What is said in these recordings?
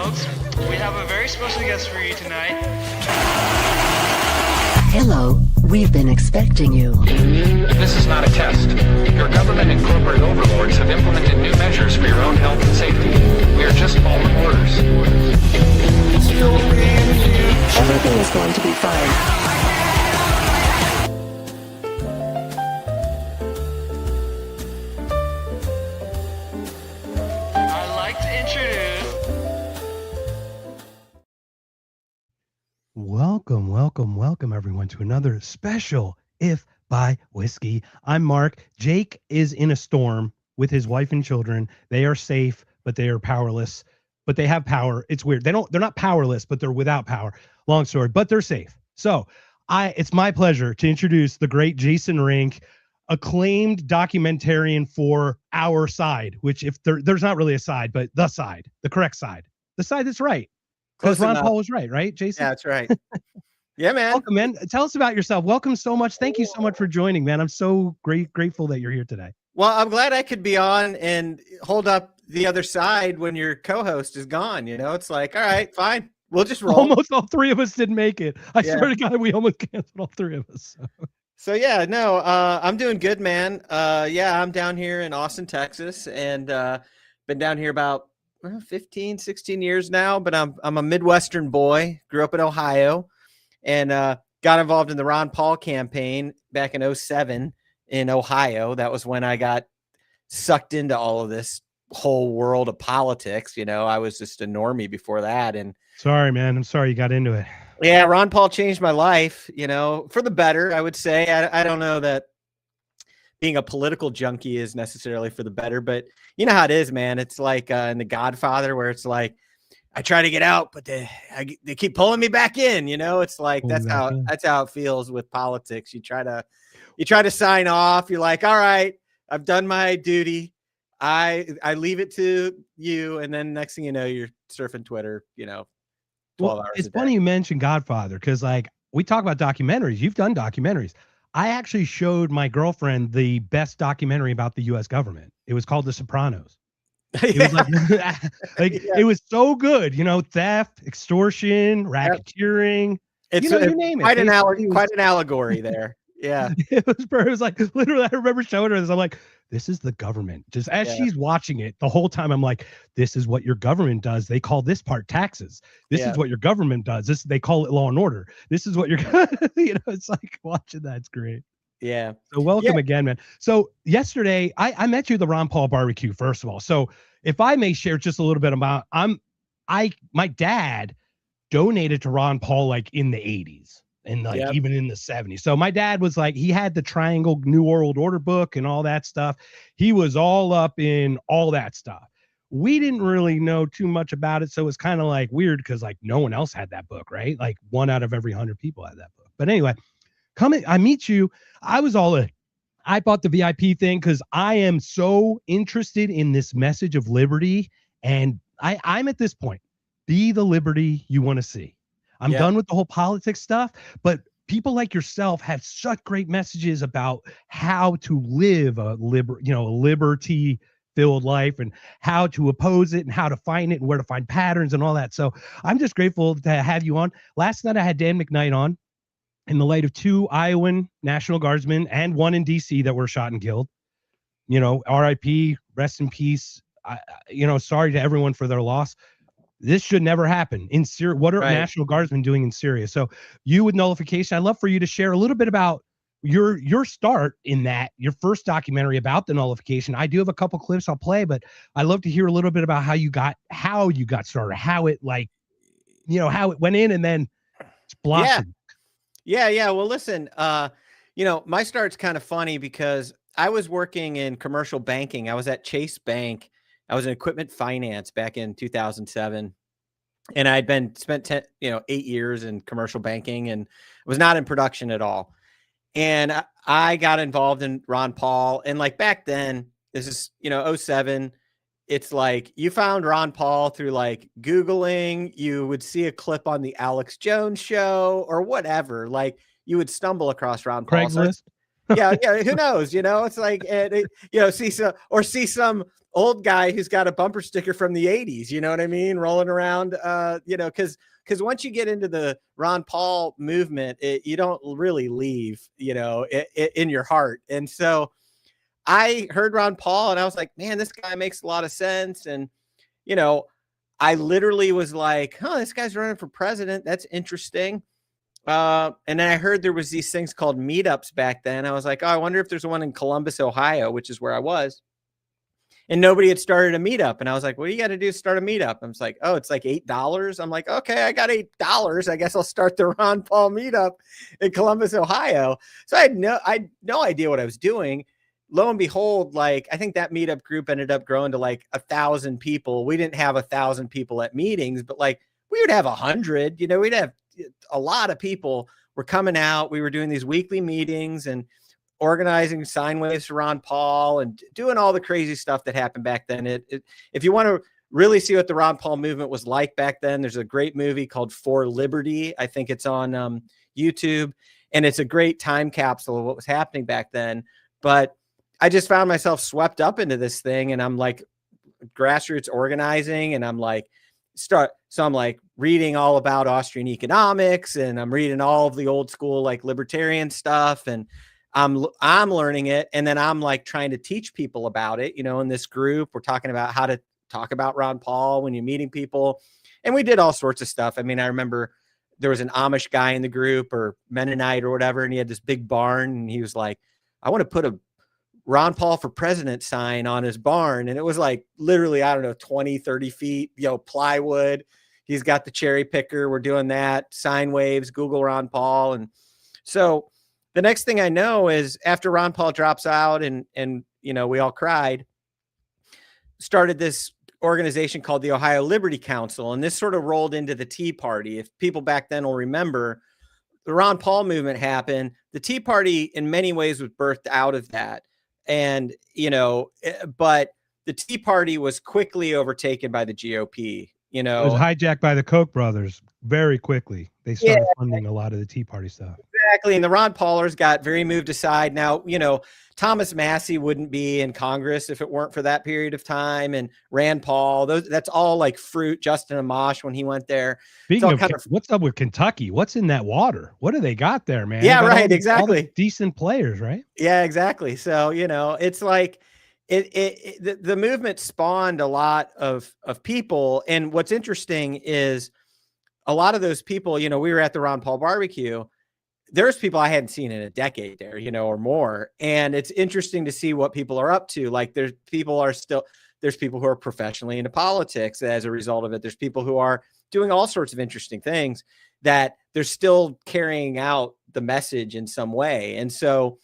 folks. We have a very special guest for you tonight. Hello, we've been expecting you. This is not a test. Your government and corporate overlords have implemented new measures for your own health and safety. We are just following orders. Everything is going to be fine. I'd like to introduce... Welcome everyone to another special If by Whiskey. I'm Mark. Jake is in a storm with his wife and children. They are safe, but they are powerless. But they have power. It's weird. They're not powerless, but they're without power. Long story, but they're safe. So it's my pleasure to introduce the great Jason Rink, acclaimed documentarian for our side, which if there's not really a side, but the correct side, the side that's right. Because Ron Paul was right, Jason? Yeah, that's right. Yeah, man. Welcome, man. Tell us about yourself. Welcome so much. Thank you so much for joining, man. I'm so grateful that you're here today. Well, I'm glad I could be on and hold up the other side when your co-host is gone. You know, it's like, all right, fine. We'll just roll. Almost all three of us didn't make it. I swear to God, we almost canceled all three of us. So yeah, no, I'm doing good, man. Yeah, I'm down here in Austin, Texas, and been down here about 15, 16 years now, but I'm a Midwestern boy, grew up in Ohio, and got involved in the Ron Paul campaign back in 2007 in Ohio. That was when I got sucked into all of this whole world of politics. You know, I was just a normie before that. And sorry, man. I'm sorry you got into it. Yeah, Ron Paul changed my life, you know, for the better, I would say. I don't know that being a political junkie is necessarily for the better, but you know how it is, man. It's like in The Godfather, where it's like, I try to get out, but they keep pulling me back in. You know, it's like that's how it feels with politics. You try to sign off. You're like, all right, I've done my duty. I leave it to you, and then next thing you know, you're surfing Twitter. You know, 12 hours. It's funny you mentioned Godfather because, like, we talk about documentaries. You've done documentaries. I actually showed my girlfriend the best documentary about the U.S. government. It was called The Sopranos. It was like it was so good, you know, theft, extortion, racketeering. It's you name it. Quite an allegory there. Yeah. It was like literally, I remember showing her this. I'm like, this is the government. Just as she's watching it the whole time, I'm like, this is what your government does. They call this part taxes. This is what your government does. They call it law and order. This is what you're, you know, it's like watching that. It's great. Yeah. So welcome again, man. So yesterday I met you at the Ron Paul barbecue, first of all. So if I may share just a little bit about, my dad donated to Ron Paul like in the 80s. And like even in the 70s. So my dad was like, he had the Triangle New World Order book and all that stuff. He was all up in all that stuff. We didn't really know too much about it. So it was kind of like weird because like no one else had that book, right? Like 1 out of every 100 people had that book. But anyway, I meet you. I was all in. I bought the VIP thing because I am so interested in this message of liberty. And I'm at this point, be the liberty you want to see. I'm done with the whole politics stuff, but people like yourself have such great messages about how to live a liberty-filled life and how to oppose it and how to find it and where to find patterns and all that. So I'm just grateful to have you on. Last night I had Dan McKnight on in the light of 2 Iowan National Guardsmen and 1 in DC that were shot and killed. You know, RIP, rest in peace. Sorry to everyone for their loss. This should never happen in Syria. What are National Guardsmen doing in Syria? So you with Nullification, I'd love for you to share a little bit about your start in that, your first documentary about the Nullification. I do have a couple clips I'll play, but I'd love to hear a little bit about how you got started, how it how it went in and then blossomed. Yeah. Well, listen, my start's kind of funny because I was working in commercial banking. I was at Chase Bank. I was in equipment finance back in 2007, and I'd spent 8 years in commercial banking and was not in production at all. And I got involved in Ron Paul. And like back then, this is, 2007. It's like you found Ron Paul through like Googling, you would see a clip on the Alex Jones show or whatever. Like you would stumble across Ron Paul. Craigslist. Yeah. Who knows? It's like, see some old guy who's got a bumper sticker from the 80s, you know what I mean? Rolling around, because once you get into the Ron Paul movement, you don't really leave, in your heart. And so I heard Ron Paul and I was like, man, this guy makes a lot of sense. And, I literally was like, this guy's running for president. That's interesting. And then I heard there was these things called meetups back then. I was like, I wonder if there's one in Columbus, Ohio, which is where I was. And nobody had started a meetup. And I was like, what do you got to do to start a meetup? I was like, it's like $8. I'm like, okay, I got $8. I guess I'll start the Ron Paul meetup in Columbus, Ohio. So I had no idea what I was doing. Lo and behold, I think that meetup group ended up growing to 1,000 people. We didn't have 1,000 people at meetings, but we would have 100, we'd have a lot of people were coming out. We were doing these weekly meetings and organizing sine waves for Ron Paul and doing all the crazy stuff that happened back then. If you want to really see what the Ron Paul movement was like back then, there's a great movie called For Liberty. I think it's on YouTube, and it's a great time capsule of what was happening back then. But I just found myself swept up into this thing, and I'm grassroots organizing, and I'm reading all about Austrian economics, and I'm reading all of the old school libertarian stuff, and I'm learning it. And then I'm trying to teach people about it, in this group. We're talking about how to talk about Ron Paul when you're meeting people. And we did all sorts of stuff. I mean, I remember there was an Amish guy in the group, or Mennonite or whatever, and he had this big barn, and he was like, I want to put a Ron Paul for president sign on his barn. And it was literally, I don't know, 20, 30 feet, plywood. He's got the cherry picker. We're doing that, sine waves, Google Ron Paul. And so the next thing I know is after Ron Paul drops out and we all cried, started this organization called the Ohio Liberty Council. And this sort of rolled into the Tea Party. If people back then will remember, the Ron Paul movement happened. The Tea Party in many ways was birthed out of that. And, but the Tea Party was quickly overtaken by the GOP, It was hijacked by the Koch brothers very quickly. They started funding a lot of the Tea Party stuff. Exactly. And the Ron Paulers got very moved aside. Now, Thomas Massey wouldn't be in Congress if it weren't for that period of time. And Rand Paul, that's all fruit. Justin Amash, when he went there. Speaking of, what's up with Kentucky? What's in that water? What do they got there, man? Yeah, right. Exactly. Decent players, right? Yeah, exactly. So, it's the movement spawned a lot of people. And what's interesting is a lot of those people, we were at the Ron Paul barbecue. There's people I hadn't seen in a decade there, or more. And it's interesting to see what people are up to. There's people who are professionally into politics as a result of it. There's people who are doing all sorts of interesting things that they're still carrying out the message in some way. And so,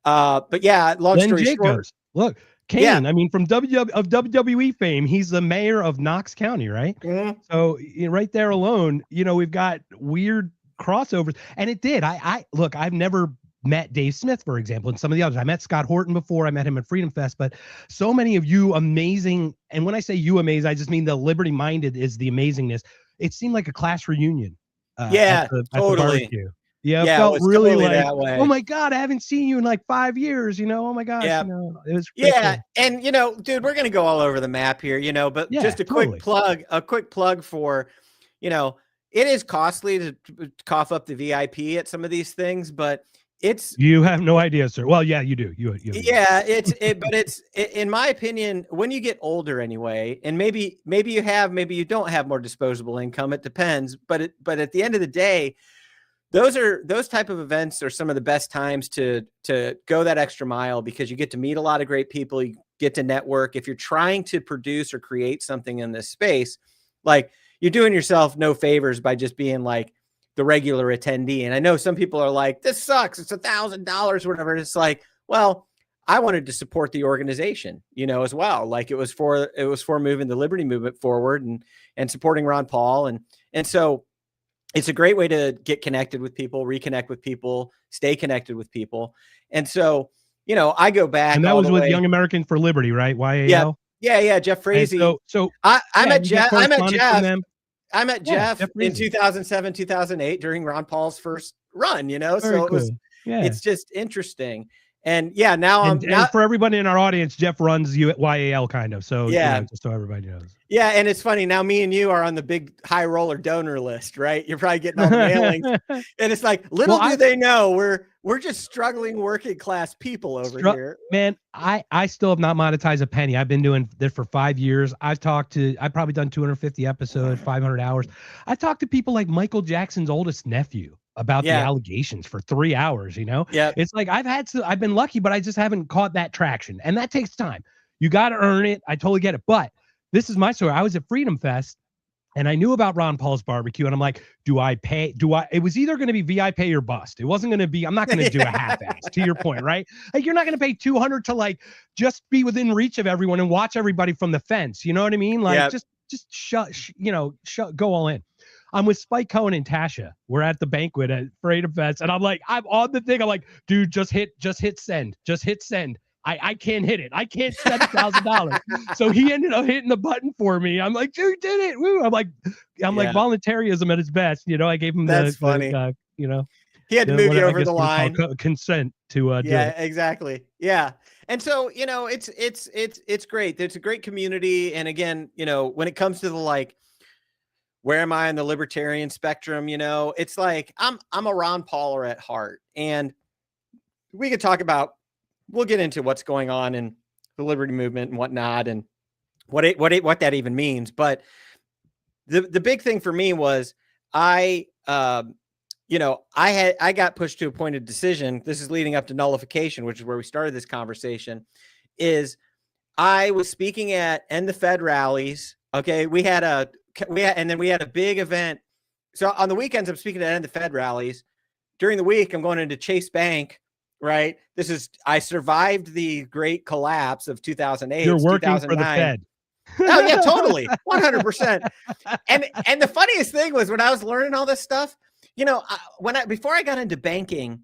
but yeah, long story short, look, Kane, I mean, from WWE fame, he's the mayor of Knox County, right? Mm-hmm. So right there alone, we've got weird crossovers. And it did. Look, I've never met Dave Smith, for example, and some of the others. I met Scott Horton before. I met him at Freedom Fest, but so many of you amazing. And when I say you amazing, I just mean the liberty minded is the amazingness. It seemed like a class reunion. Totally. At the barbecue. Yeah, it felt really totally that way. Oh my God, I haven't seen you in 5 years, Oh my gosh, it was cool. And dude, we're gonna go all over the map here, but just a quick plug for, it is costly to cough up the VIP at some of these things, but you have no idea, sir. Well, yeah, you do. You but it's in my opinion, when you get older anyway, and maybe you don't have more disposable income. It depends, but at the end of the day, those type of events are some of the best times to go that extra mile, because you get to meet a lot of great people. You get to network. If you're trying to produce or create something in this space, you're doing yourself no favors by just being the regular attendee. And I know some people are like, this sucks. It's $1,000 or whatever. And it's well, I wanted to support the organization, as well. It was for moving the liberty movement forward and supporting Ron Paul. And so it's a great way to get connected with people, reconnect with people, stay connected with people. And so, I go back. And that was with Young American for Liberty, right? YAL? Yeah. Jeff Frazee. So I met Jeff in 2007, 2008 during Ron Paul's first run, so it was, it's just interesting. And yeah, now And for everybody in our audience, Jeff runs YAL kind of. So Yeah. just so everybody knows. yeah, and it's funny now. Me and you are on the big high roller donor list, right? You're probably getting all the mailings, and it's like little do they know we're just struggling working class people over here. Man, I still have not monetized a penny. I've been doing this for 5 years. I've probably done 250 episodes, 500 hours. I've talked to people like Michael Jackson's oldest nephew about the allegations for 3 hours. Yeah, it's like I've been lucky, but I just haven't caught that traction, and that takes time. You got to earn it. I totally get it. But this is my story. I was at Freedom Fest, and I knew about Ron Paul's barbecue, and I'm like, it was either going to be VIP or bust. It wasn't going to be, I'm not going to do a half-ass, to your point, right? Like, you're not going to pay $200 to like just be within reach of everyone and watch everybody from the fence. You know what I mean? Like, just go all in. I'm with Spike Cohen and Tasha. We're at the banquet at Freedom Fest, and I'm on the thing. I'm like, dude, just hit send. Just hit send. I can't hit it. I can't send $1,000. So he ended up hitting the button for me. I'm like, dude, did it. Woo. I'm like voluntarism at its best. I gave him funny. He had to move you over the line. Consent to do it. Exactly. Yeah. And so, it's great. There's a great community. And again, when it comes to the like, where am I on the libertarian spectrum? It's like, I'm a Ron Pauler at heart, and we could talk about, we'll get into what's going on in the liberty movement and whatnot, and what that even means. But the big thing for me was I got pushed to a point of decision. This is leading up to nullification, which is where we started this conversation. Is I was speaking at End the Fed rallies. Okay, and then we had a big event. So on the weekends, I'm speaking at End the Fed rallies. During the week, I'm going into Chase Bank. Right. I survived the great collapse of 2008. You're working for the Fed. Oh yeah, totally. 100%. And the funniest thing was when I was learning all this stuff, before I got into banking,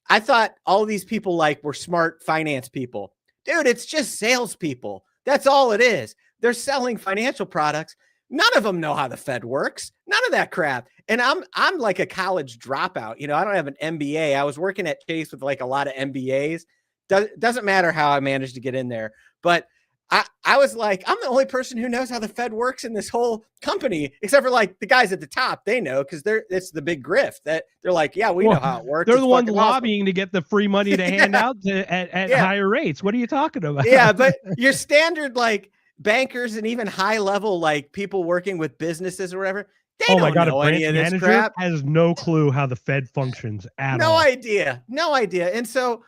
I thought all of these people were smart finance people. Dude, it's just salespeople. That's all it is. They're selling financial products. None of them know how the Fed works. None of that crap. And I'm like a college dropout. I don't have an MBA. I was working at Chase with a lot of MBAs. Doesn't matter how I managed to get in there. But I was like, I'm the only person who knows how the Fed works in this whole company, except for the guys at the top. They know, because it's the big grift that they're like, yeah, we know how it works. They're the ones lobbying to get the free money to hand out at higher rates. What are you talking about? Yeah, but your standard bankers and even high level people working with businesses or whatever, they don't know any of this crap. Has no clue how the Fed functions at all. No idea. And so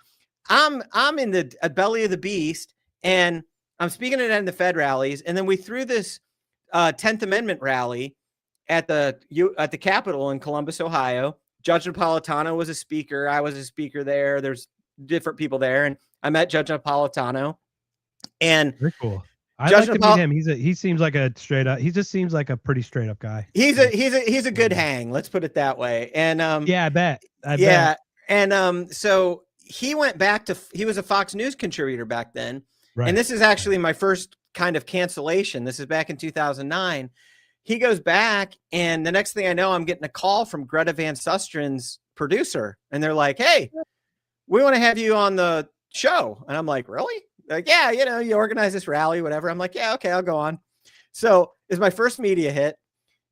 I'm in the belly of the beast, and I'm speaking at the Fed rallies, and then we threw this 10th Amendment rally at the Capitol in Columbus, Ohio. Judge Napolitano was a speaker. I was a speaker there. There's different people there, and I met Judge Napolitano. And very cool. I like to meet him. He seems like a straight up. He just seems like a pretty straight up guy. He's a good hang. Let's put it that way. And I bet. And so he went back to. He was a Fox News contributor back then. Right. And this is actually my first kind of cancellation. This is back in 2009. He goes back, and the next thing I know, I'm getting a call from Greta Van Sustren's producer, and they're like, "Hey, we want to have you on the show." And I'm like, "Really?" Like, yeah, you organize this rally, whatever. I'm like, yeah, okay, I'll go on. So it's my first media hit,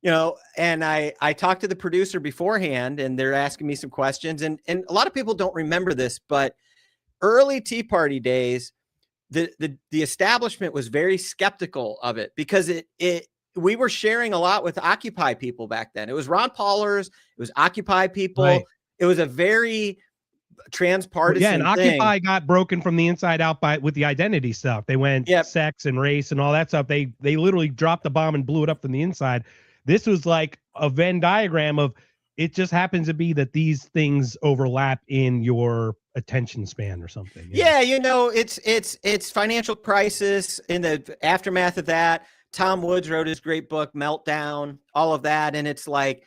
and I talked to the producer beforehand, and they're asking me some questions. And a lot of people don't remember this, but early Tea Party days, the establishment was very skeptical of it, because we were sharing a lot with Occupy people back then. It was Ron Paulers, it was Occupy people. Right. It was a very transpartisan and Occupy got broken from the inside out with the identity stuff. They went sex and race and all that stuff. They literally dropped the bomb and blew it up from the inside. This was like a Venn diagram of, it just happens to be that these things overlap in your attention span or something. Yeah, it's financial crisis. In the aftermath of that, Tom Woods wrote his great book Meltdown, all of that. And it's like,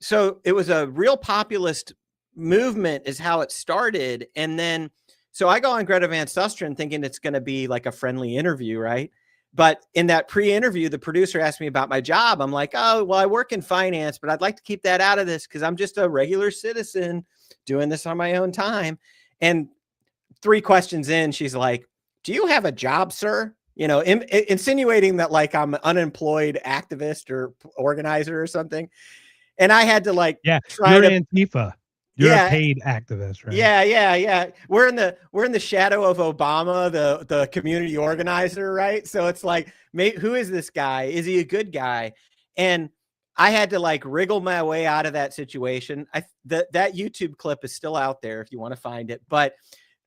so it was a real populist movement is how it started. And then, so I go on Greta Van Susteren thinking it's going to be like a friendly interview, right? But in that pre-interview, the producer asked me about my job. I'm like, oh, well, I work in finance, but I'd like to keep that out of this because I'm just a regular citizen doing this on my own time. And 3 questions in, she's like, "Do you have a job, sir?" You know, insinuating that like I'm an unemployed activist or organizer or something. And I had to like Yeah, try you're to Antifa. You're Yeah. a paid activist, right? Yeah. We're in the shadow of Obama, the community organizer, right? So it's like, who is this guy? Is he a good guy? And I had to like wriggle my way out of that situation. That YouTube clip is still out there if you want to find it. But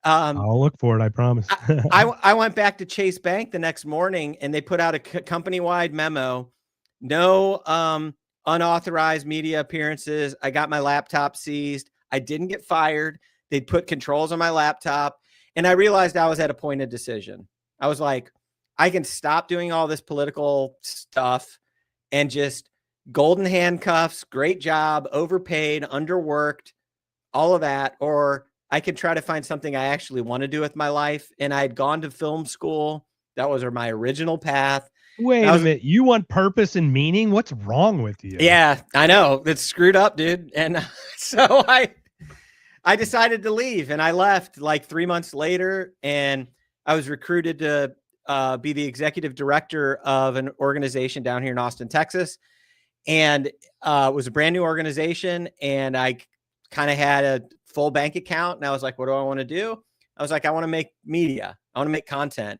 I'll look for it. I promise. I went back to Chase Bank the next morning, and they put out a company-wide memo. No unauthorized media appearances. I got my laptop seized. I didn't get fired. They put controls on my laptop, and I realized I was at a point of decision. I was like, I can stop doing all this political stuff and just golden handcuffs, great job, overpaid, underworked, all of that, or I could try to find something I actually want to do with my life. And I had gone to film school. That was my original path. Wait a minute. You want purpose and meaning? What's wrong with you? Yeah, I know. It's screwed up, dude. And so I decided to leave, and I left like 3 months later, and I was recruited to be the executive director of an organization down here in Austin, Texas. And it was a brand new organization, and I kind of had a full bank account, and I was like, what do I want to do? I was like, I want to make media. I want to make content.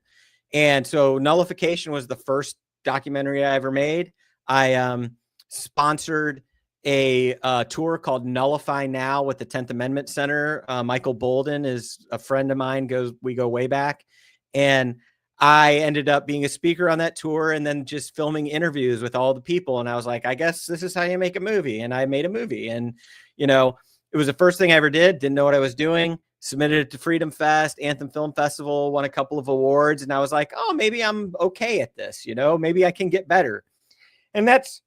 And so Nullification was the first documentary I ever made. I sponsored a tour called Nullify Now with the 10th Amendment Center. Michael Bolden is a friend of mine. We go way back. And I ended up being a speaker on that tour and then just filming interviews with all the people. And I was like, I guess this is how you make a movie. And I made a movie. And, you know, it was the first thing I ever did. Didn't know what I was doing. Submitted it to Freedom Fest, Anthem Film Festival, won a couple of awards. And I was like, oh, maybe I'm okay at this. You know, maybe I can get better. And that's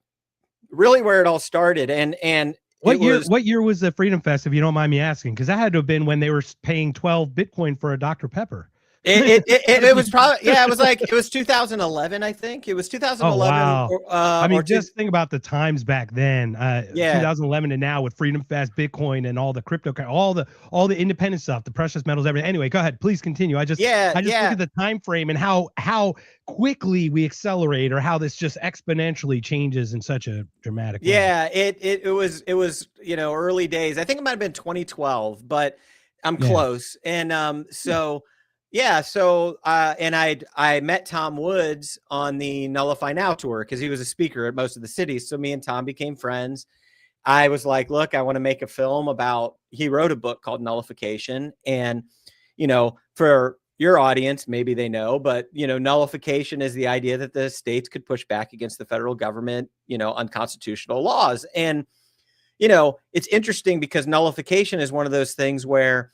really where it all started. And what year was the Freedom Fest, if you don't mind me asking? Because that had to have been when they were paying 12 Bitcoin for a Dr. Pepper. It was probably, yeah, it was 2011, I think. It was 2011. Oh, wow. I mean, just think about the times back then. 2011 and now with Freedom Fest, Bitcoin, and all the crypto, all the independent stuff, the precious metals, everything. Anyway, go ahead, please continue. I just look at the time frame and how quickly we accelerate, or how this just exponentially changes in such a dramatic way. Yeah, it was you know, early days. I think it might have been 2012, but I'm close. And so. Yeah. So, and I met Tom Woods on the Nullify Now tour because he was a speaker at most of the cities. So me and Tom became friends. I was like, look, I want to make a film about, he wrote a book called Nullification. And, you know, for your audience, maybe they know, but, you know, nullification is the idea that the states could push back against the federal government, you know, unconstitutional laws. And, you know, it's interesting because nullification is one of those things where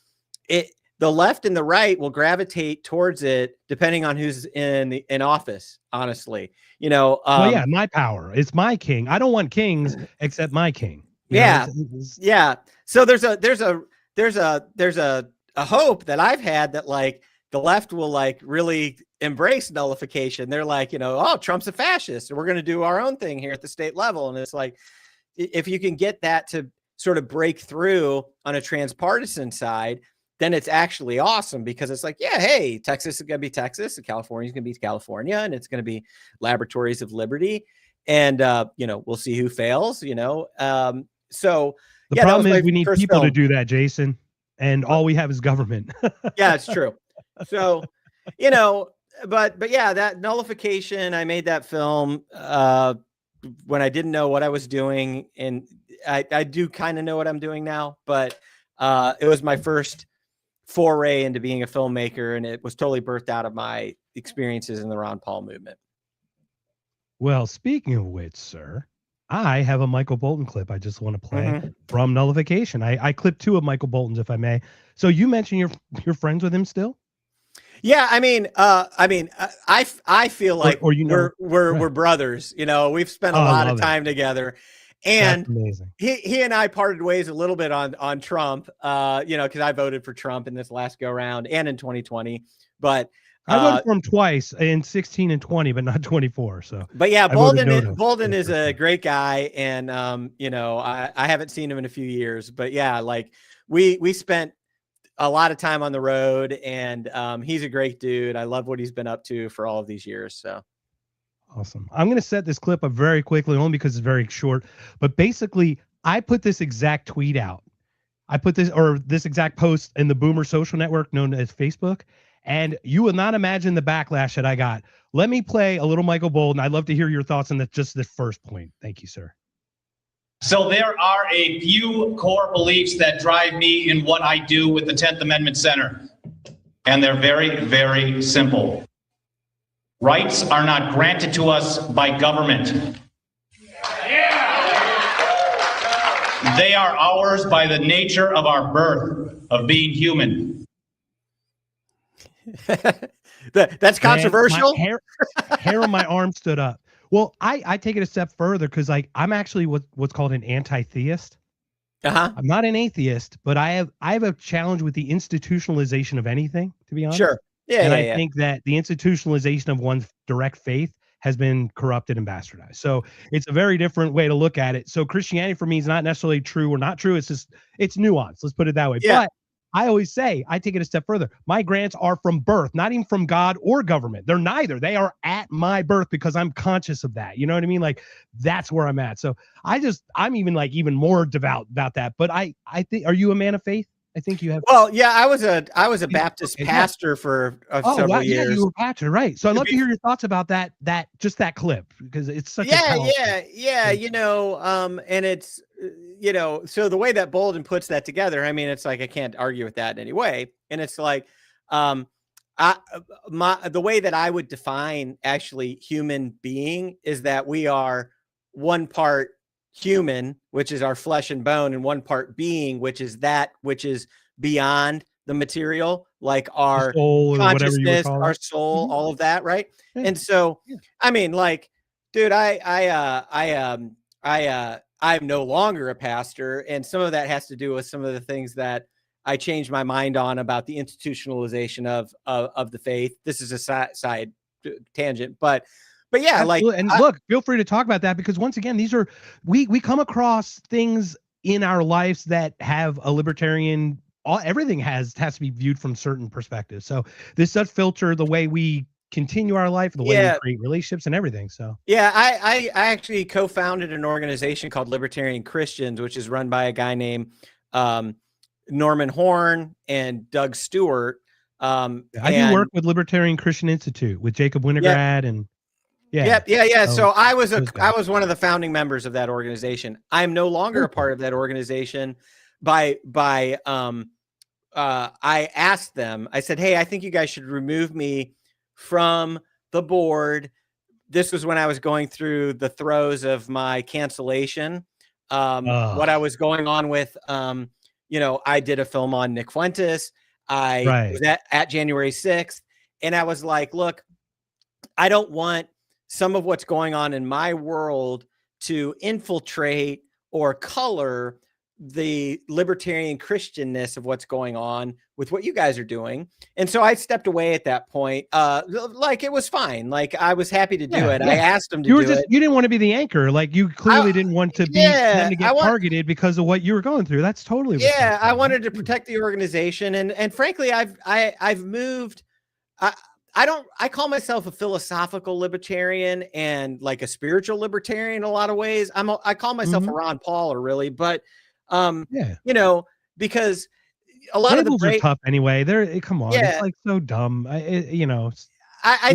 the left and the right will gravitate towards it depending on who's in office, honestly. You know, well, yeah, my power. It's my king. I don't want kings except my king. Yeah. So there's a hope that I've had that like the left will like really embrace nullification. They're like, you know, oh, Trump's a fascist, and we're going to do our own thing here at the state level. And it's like, if you can get that to sort of break through on a transpartisan side, then it's actually awesome, because it's like, yeah, hey, Texas is going to be Texas, and California is going to be California, and it's going to be laboratories of liberty. And, you know, we'll see who fails, you know? So the problem is we need people to do that, Jason, and all we have is government. Yeah, it's true. So, you know, but yeah, that Nullification, I made that film when I didn't know what I was doing. And I do kind of know what I'm doing now, but it was my first foray into being a filmmaker, and it was totally birthed out of my experiences in the Ron Paul movement. Well, speaking of which, sir, I have a Michael Bolton clip I just want to play from Nullification. I clipped 2 of Michael Bolton's, if I may. So you mentioned you're friends with him still? Yeah, I mean, I feel like or you know, we're brothers. You know, we've spent a lot of time together. And he and I parted ways a little bit on Trump, you know, because I voted for Trump in this last go round and in 2020. But I voted for him twice, in 16 and 20, but not 24. So, but yeah, Bolden is a great guy, and you know, I haven't seen him in a few years, but yeah, like we spent a lot of time on the road, and he's a great dude. I love what he's been up to for all of these years. So Awesome. I'm going to set this clip up very quickly, only because it's very short. But basically, I put this exact tweet out. I put this exact post in the Boomer social network known as Facebook, and you will not imagine the backlash that I got. Let me play a little Michael Bolden. I'd love to hear your thoughts on just the first point. Thank you, sir. So there are a few core beliefs that drive me in what I do with the 10th Amendment Center. And they're very, very simple. Rights are not granted to us by government. They are ours by the nature of our birth, of being human. That's controversial. Man, hair on my arm stood up. Well, I take it a step further because I'm actually what's called an anti-theist. I'm not an atheist, but I have a challenge with the institutionalization of anything, to be honest. Sure. Yeah. And I think that the institutionalization of one's direct faith has been corrupted and bastardized. So it's a very different way to look at it. So Christianity for me is not necessarily true or not true. It's just, it's nuanced. Let's put it that way. Yeah. But I always say, I take it a step further. My grants are from birth, not even from God or government. They're neither. They are at my birth because I'm conscious of that. You know what I mean? Like, that's where I'm at. So I'm even more devout about that. But I think, are you a man of faith? I think you have. Well, yeah, I was a Baptist pastor for several years. Yeah, you were a pastor, right? So I'd love to hear your thoughts about that clip, because it's such yeah. You know, and it's, you know, so the way that Bolden puts that together, I mean, it's like I can't argue with that in any way. And it's like, the way that I would define actually human being is that we are one part human, which is our flesh and bone, and one part being, which is that which is beyond the material, like our soul, consciousness, our soul, all of that, right? Yeah. And so, I mean, like, dude, I'm no longer a pastor, and some of that has to do with some of the things that I changed my mind on about the institutionalization of the faith. This is a side tangent, but yeah, absolutely. And look, feel free to talk about that, because once again, these are, we come across things in our lives that have a libertarian, everything has to be viewed from certain perspectives. So this does filter the way we continue our life, the way we create relationships and everything. So yeah, I actually co-founded an organization called Libertarian Christians, which is run by a guy named Norman Horn and Doug Stewart. I do work with Libertarian Christian Institute with Jacob Winograd and So I was one of the founding members of that organization. I'm no longer a part of that organization. I asked them, I said, hey, I think you guys should remove me from the board. This was when I was going through the throes of my cancellation. What I was going on with, you know, I did a film on Nick Fuentes. I was at January 6th. And I was like, look, I don't want some of what's going on in my world to infiltrate or color the libertarian Christianness of what's going on with what you guys are doing. And so I stepped away at that point. Like, it was fine. Like, I was happy to do it. I asked them to do it. You didn't want to be the anchor. Like, you clearly didn't want to be them to get targeted because of what you were going through. That's totally I wanted to protect the organization. And frankly, I've moved. I call myself a philosophical libertarian and like a spiritual libertarian in a lot of ways. I call myself a Ron Pauler, really, but you know, because a lot of the are tough anyway. Come on, it's like so dumb. You know, I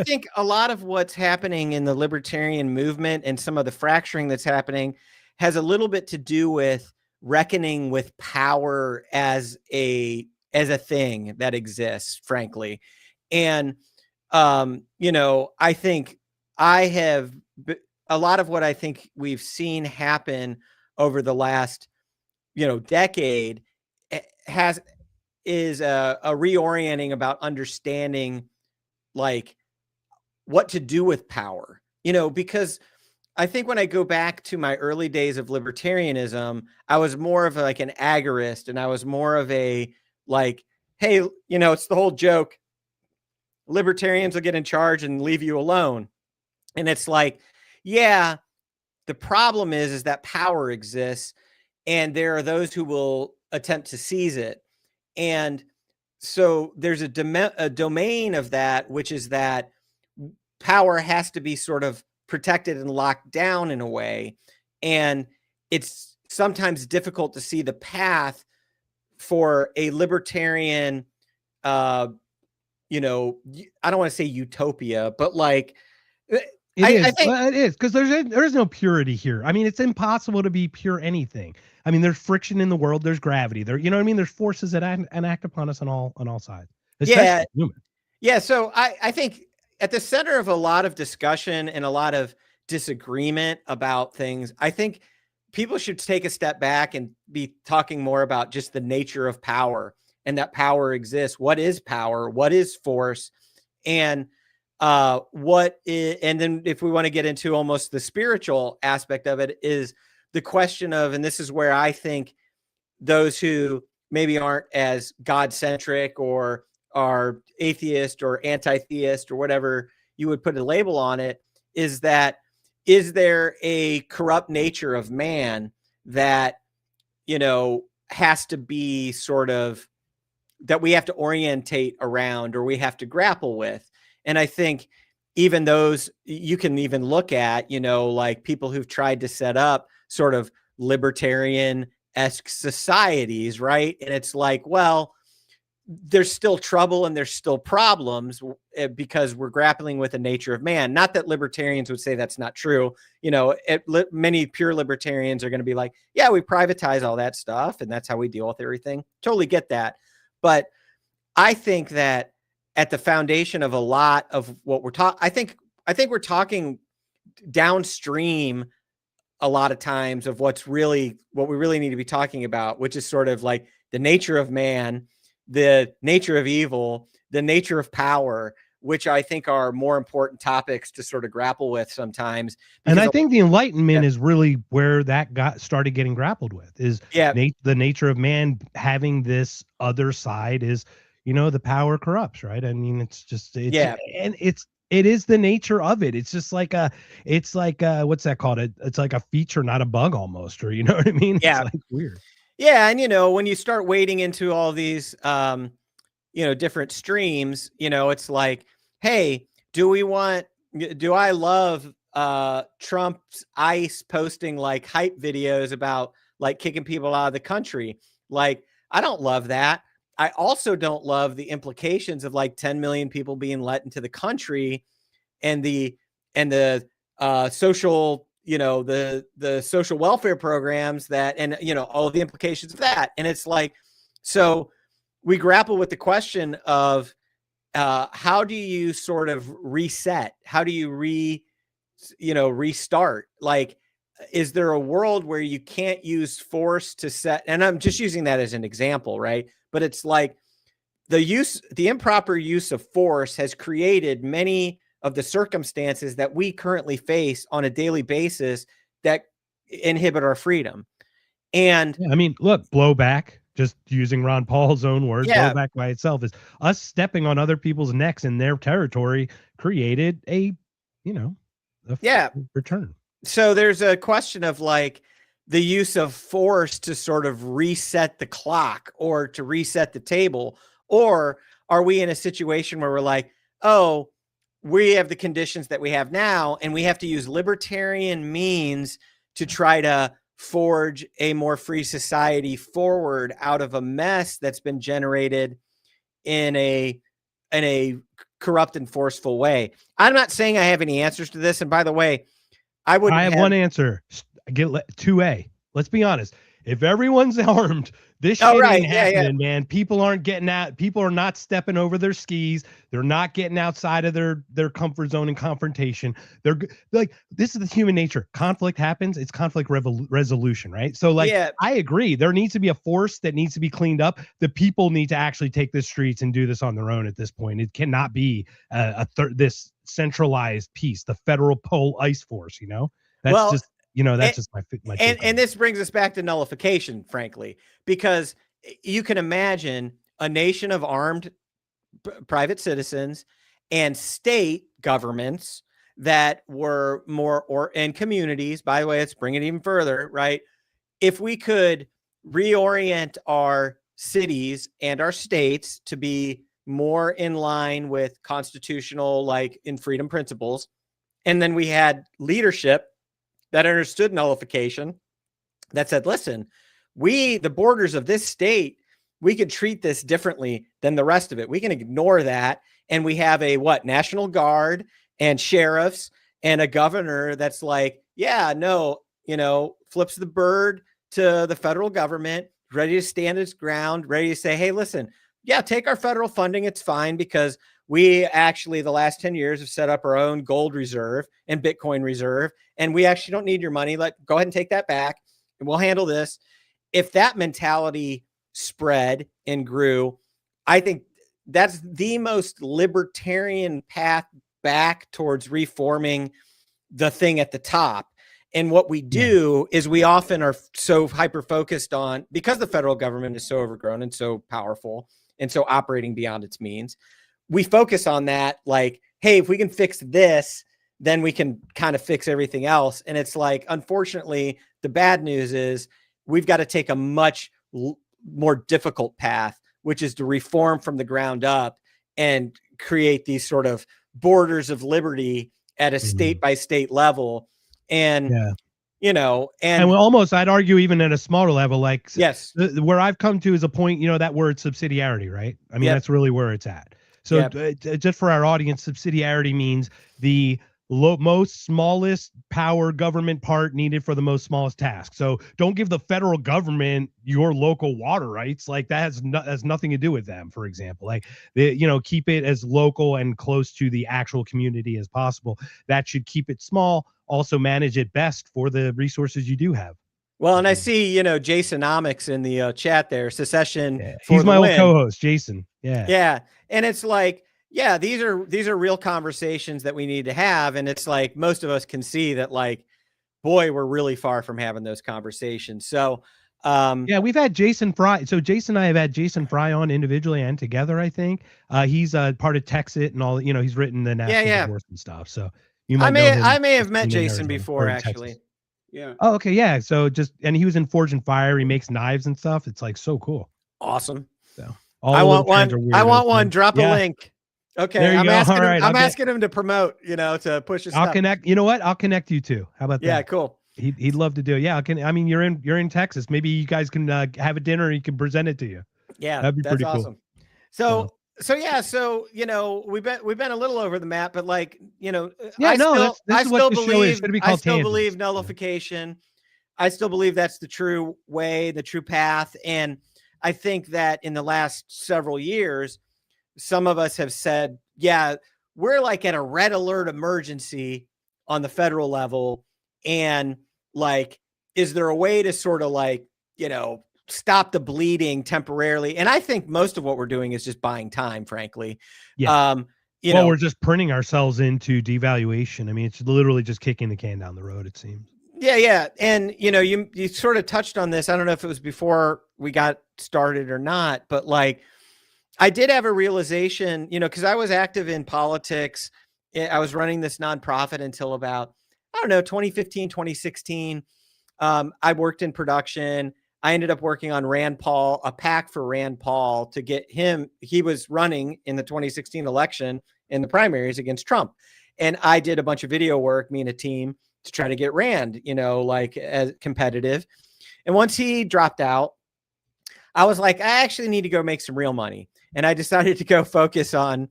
think a lot of what's happening in the libertarian movement and some of the fracturing that's happening has a little bit to do with reckoning with power as a thing that exists, frankly. And, you know, I think a lot of what I think we've seen happen over the last, you know, decade is a reorienting about understanding like what to do with power, you know, because I think when I go back to my early days of libertarianism, I was more of like an agorist, and I was more of a like, hey, you know, it's the whole joke. Libertarians will get in charge and leave you alone. And it's like, yeah, the problem is that power exists, and there are those who will attempt to seize it. And so there's a domain of that, which is that power has to be sort of protected and locked down in a way. And it's sometimes difficult to see the path for a libertarian, you know, I don't want to say utopia, but like, I think it is, because there's no purity here. I mean, it's impossible to be pure anything. I mean, there's friction in the world. There's gravity. There, you know what I mean? There's forces that act upon us on all sides. Yeah. Human. Yeah. So I think at the center of a lot of discussion and a lot of disagreement about things, I think people should take a step back and be talking more about just the nature of power, and that power exists. What is power? What is force? And and then if we want to get into almost the spiritual aspect of it, is the question of, and this is where I think those who maybe aren't as God-centric or are atheist or anti-theist or whatever you would put a label on it, is that, is there a corrupt nature of man that, you know, has to be sort of, that we have to orientate around, or we have to grapple with? And I think even those, you can even look at, you know, like people who've tried to set up sort of libertarian-esque societies, right? And it's like, well, there's still trouble and there's still problems because we're grappling with the nature of man. Not that libertarians would say that's not true. You know, many pure libertarians are going to be like, yeah, we privatize all that stuff and that's how we deal with everything. Totally get that. But I think that at the foundation of a lot of what we're talking, I think we're talking downstream a lot of times of what we really need to be talking about, which is sort of like the nature of man, the nature of evil, the nature of power, which I think are more important topics to sort of grapple with sometimes. And I think the Enlightenment is really where that started getting grappled with, is the nature of man having this other side is, you know, the power corrupts, right? I mean, it is the nature of it. It's just like what's that called? It's like a feature, not a bug almost, or you know what I mean? Yeah. It's like weird. Yeah. And, you know, when you start wading into all these, you know, different streams, you know, it's like, hey, do I love Trump's ICE posting like hype videos about like kicking people out of the country? Like, I don't love that. I also don't love the implications of like 10 million people being let into the country and the social, you know, the social welfare programs that, and, you know, all the implications of that. And it's like, so we grapple with the question of how do you sort of reset? How do you restart? Like, is there a world where you can't use force to set? And I'm just using that as an example, right? But it's like the improper use of force has created many of the circumstances that we currently face on a daily basis that inhibit our freedom. And I mean, look, blowback, just using Ron Paul's own words, blowback by itself is us stepping on other people's necks in their territory created a, you know, return. So there's a question of like the use of force to sort of reset the clock or to reset the table, or are we in a situation where we're like, oh, we have the conditions that we have now, and we have to use libertarian means to try to forge a more free society forward out of a mess that's been generated in a corrupt and forceful way. I'm not saying I have any answers to this. And by the way, I have one answer. Get 2A. Let's be honest. If everyone's armed, this shit ain't happening, man. People aren't getting out. People are not stepping over their skis. They're not getting outside of their comfort zone and confrontation. They're like, this is the human nature. Conflict happens. It's conflict resolution, right? So like, I agree. There needs to be a force that needs to be cleaned up. The people need to actually take the streets and do this on their own at this point. It cannot be this centralized piece, the federal pole ice force, you know? That's just, you know, that's just my and this brings us back to nullification, frankly, because you can imagine a nation of armed private citizens and state governments that were and communities. By the way, let's bring it even further, right? If we could reorient our cities and our states to be more in line with constitutional, like in freedom principles. And then we had leadership that understood nullification, that said, listen, the borders of this state, we could treat this differently than the rest of it. We can ignore that. And we have a National Guard and sheriffs and a governor that's like, yeah, no, flips the bird to the federal government, ready to stand its ground, ready to say, hey, listen, yeah, take our federal funding. It's fine, because we actually, the last 10 years, have set up our own gold reserve and Bitcoin reserve, and we actually don't need your money. Go ahead and take that back, and we'll handle this. If that mentality spread and grew, I think that's the most libertarian path back towards reforming the thing at the top. And what we do is we often are so hyper-focused on, because the federal government is so overgrown and so powerful and so operating beyond its means, we focus on that, like, hey, if we can fix this, then we can kind of fix everything else. And it's like, unfortunately, the bad news is we've got to take a much more difficult path, which is to reform from the ground up and create these sort of borders of liberty at a state by state level. And, and almost, I'd argue, even at a smaller level, like, yes, where I've come to is a point, that word subsidiarity, right? I mean, that's really where it's at. So just for our audience, subsidiarity means the most smallest power government part needed for the most smallest task. So don't give the federal government your local water rights. Like, that has nothing to do with them, for example. Like, keep it as local and close to the actual community as possible. That should keep it small. Also manage it best for the resources you do have. Well, and I see, Jasonomics in the chat there, secession. Yeah. He's my old co-host, Jason. Yeah. Yeah. And it's like, yeah, these are real conversations that we need to have. And it's like, most of us can see that, like, boy, we're really far from having those conversations. So, we've had Jason Fry. So Jason and I have had Jason Fry on individually and together, I think. He's part of Texit and all, he's written the National Divorce and stuff. So you might I may have met Jason before, actually. Texas. Yeah. Oh, okay. Yeah. So and he was in Forge and Fire. He makes knives and stuff. It's like so cool. Awesome. So I want one. Drop a link. Okay. I'm asking him to promote, to push his stuff. Connect. You know what? I'll connect you too. How about that? Yeah. Cool. He'd love to do it. Yeah. You're in Texas. Maybe you guys can have a dinner and he can present it to you. Yeah. That'd be pretty awesome. Cool. So we've been a little over the map, but like, I still believe nullification. I still believe that's the true way, the true path. And I think that in the last several years, some of us have said, yeah, we're like at a red alert emergency on the federal level. And like, is there a way to sort of like, stop the bleeding temporarily? And I think most of what we're doing is just buying time, frankly. Yeah. We're just printing ourselves into devaluation. I mean, it's literally just kicking the can down the road, it seems. Yeah. Yeah. And, you sort of touched on this. I don't know if it was before we got started or not, but like, I did have a realization, because I was active in politics. I was running this nonprofit until about, 2015, 2016. I worked in production. I ended up working on Rand Paul, a PAC for Rand Paul to get him. He was running in the 2016 election in the primaries against Trump. And I did a bunch of video work, me and a team, to try to get Rand, as competitive. And once he dropped out, I was like, I actually need to go make some real money. And I decided to go focus on,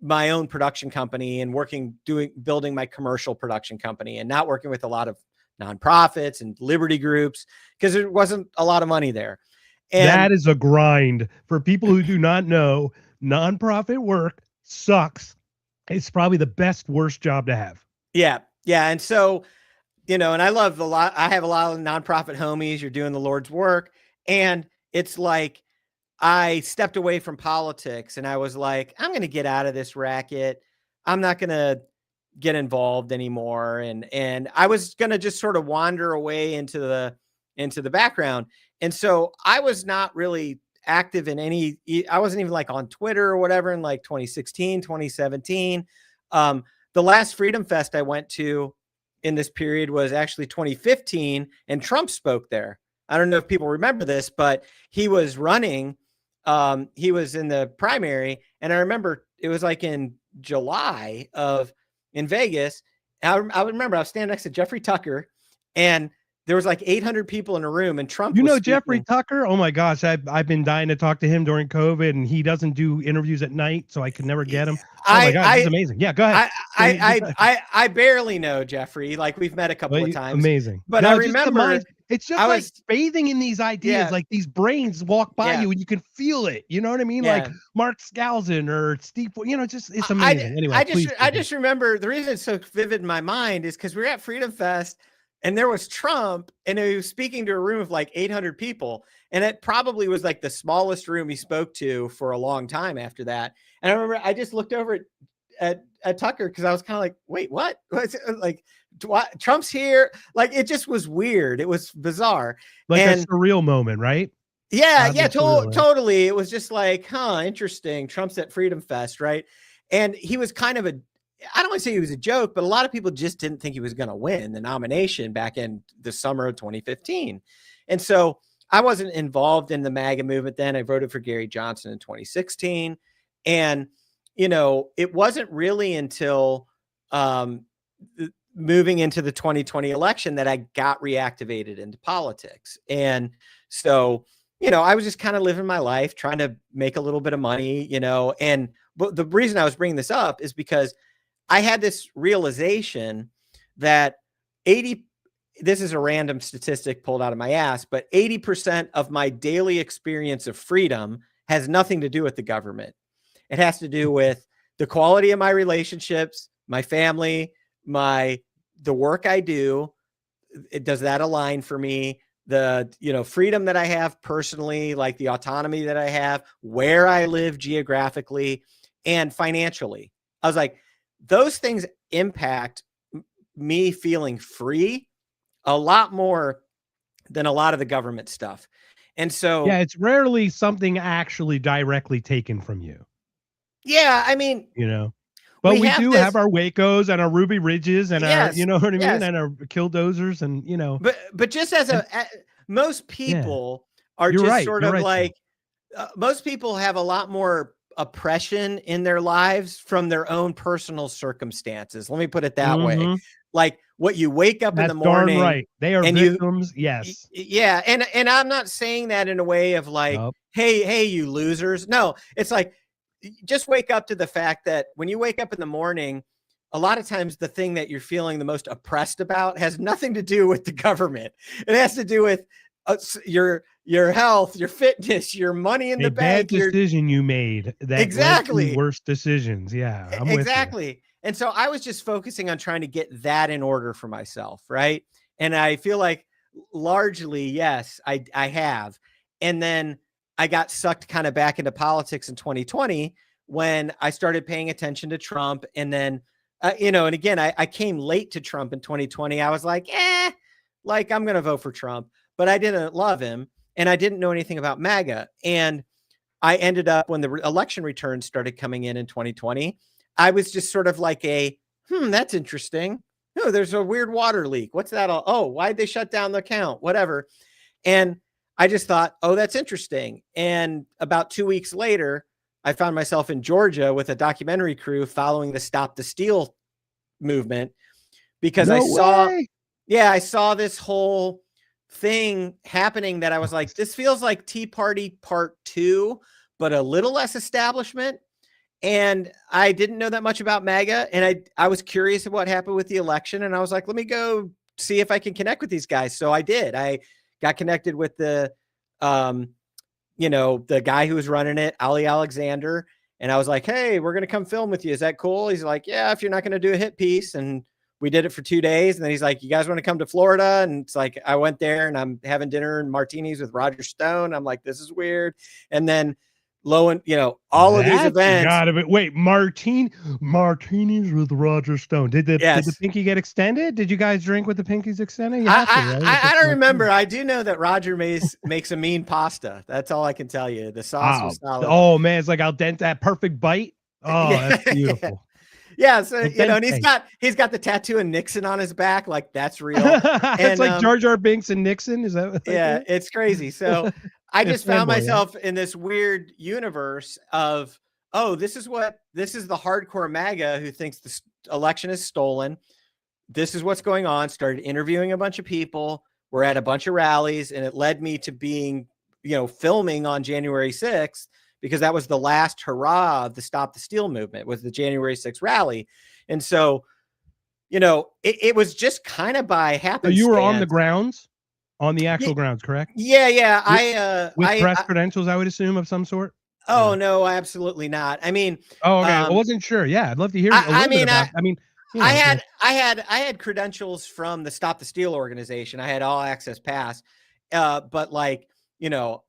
my own production company and building my commercial production company and not working with a lot of nonprofits and liberty groups because there wasn't a lot of money there. And that is a grind. For people who do not know, nonprofit work sucks. It's probably the worst job to have. Yeah. Yeah. And so, and I love I have a lot of nonprofit homies. You're doing the Lord's work. And it's like, I stepped away from politics and I was like, I'm going to get out of this racket. I'm not going to get involved anymore. And I was going to just sort of wander away into the background. And so I was not really active in I wasn't even like on Twitter or whatever in like 2016, 2017. The last Freedom Fest I went to in this period was actually 2015 and Trump spoke there. I don't know if people remember this, but he was running. He was in the primary, and I remember it was like in July in Vegas. I remember I was standing next to Jeffrey Tucker, and there was like 800 people in a room, and Trump. You was know speaking. Jeffrey Tucker? Oh my gosh, I've been dying to talk to him during COVID, and he doesn't do interviews at night, so I could never get him. Oh my god, it's amazing. Yeah, go ahead. I barely know Jeffrey. Like we've met a couple of times. Amazing. But no, I remember it's just like bathing in these ideas. Like these brains walk by you and you can feel it. You know what I mean? Like Mark Skousen or Steve, it's amazing. Anyway, I just remember the reason it's so vivid in my mind is because we were at Freedom Fest and there was Trump and he was speaking to a room of like 800 people. And it probably was like the smallest room he spoke to for a long time after that. And I remember I just looked over at Tucker because I was kind of like, wait, what? Like, Trump's here? Like, it just was weird. It was bizarre. Like a surreal moment, right? Yeah, totally. It was just like, interesting. Trump's at Freedom Fest, right? And he was kind of I don't want to say he was a joke, but a lot of people just didn't think he was going to win the nomination back in the summer of 2015. And so I wasn't involved in the MAGA movement then. I voted for Gary Johnson in 2016. And, it wasn't really until moving into the 2020 election that I got reactivated into politics. And so, I was just kind of living my life, trying to make a little bit of money, but the reason I was bringing this up is because I had this realization that this is a random statistic pulled out of my ass, but 80% of my daily experience of freedom has nothing to do with the government. It has to do with the quality of my relationships, my family, the work I do. Does that align for me? The, freedom that I have personally, like the autonomy that I have, where I live geographically and financially. I was like, those things impact me feeling free a lot more than a lot of the government stuff. And so, yeah, it's rarely something actually directly taken from you. Yeah. I mean, but we do have our Wacos and our Ruby Ridges and our, you know what I mean? Yes. And our Killdozers and, but just most people are just right, sort you're of right, like, most people have a lot more oppression in their lives from their own personal circumstances. Let me put it that way. Like what you wake up in the morning. Darn right. They are victims. Yes. Yeah. And I'm not saying that in a way of like, hey, you losers. No, it's like, just wake up to the fact that when you wake up in the morning, a lot of times the thing that you're feeling the most oppressed about has nothing to do with the government. It has to do with your health, your fitness, your money in the bank. Bad decision you made. That exactly. Worst decisions. Yeah. I'm exactly. With you. And so I was just focusing on trying to get that in order for myself. Right. And I feel like largely, yes, I have. And then I got sucked kind of back into politics in 2020 when I started paying attention to Trump. And then, and again, I came late to Trump in 2020. I was like, like I'm going to vote for Trump, but I didn't love him and I didn't know anything about MAGA. And I ended up when the election returns started coming in 2020, I was just sort of like that's interesting. Oh, there's a weird water leak. What's that? Why'd they shut down the account? Whatever. And I just thought, that's interesting. And about 2 weeks later, I found myself in Georgia with a documentary crew following the Stop the Steal movement because I saw this whole thing happening that I was like, this feels like Tea Party Part 2, but a little less establishment. And I didn't know that much about MAGA. And I was curious of what happened with the election. And I was like, let me go see if I can connect with these guys. So I did. I got connected with the guy who was running it, Ali Alexander. And I was like, hey, we're going to come film with you. Is that cool? He's like, yeah, if you're not going to do a hit piece. And we did it for 2 days. And then he's like, you guys want to come to Florida? And it's like, I went there and I'm having dinner and martinis with Roger Stone. I'm like, this is weird. And then all of these events. Wait, martinis with Roger Stone. Did the pinky get extended? Did you guys drink with the pinkies extended? I don't remember. I do know that Roger makes a mean pasta. That's all I can tell you. The sauce was solid. Oh man, it's like al dente, that perfect bite. Oh, that's beautiful. Yeah, so But you know, and then- he's got the tattoo of Nixon on his back, like that's real. it's And, like Jar Jar Binks and Nixon. Is that like yeah, that? it's crazy. So I Yeah, just found fanboy, yeah. myself in this weird universe of, oh, this is the hardcore MAGA who thinks the election is stolen. This is what's going on. Started interviewing a bunch of people. We're at a bunch of rallies, and it led me to being, filming on January 6th, because that was the last hurrah of the Stop the Steal movement, was the January 6th rally. And so, it was just kind of by So happenstance. you were on the grounds, on the actual grounds, correct? Yeah. With press credentials, I would assume, of some sort. Oh, no, absolutely not. I mean, Oh, okay. I wasn't sure. Yeah, I'd love to hear a little bit about. I had credentials from the Stop the Steal organization. I had all access pass, but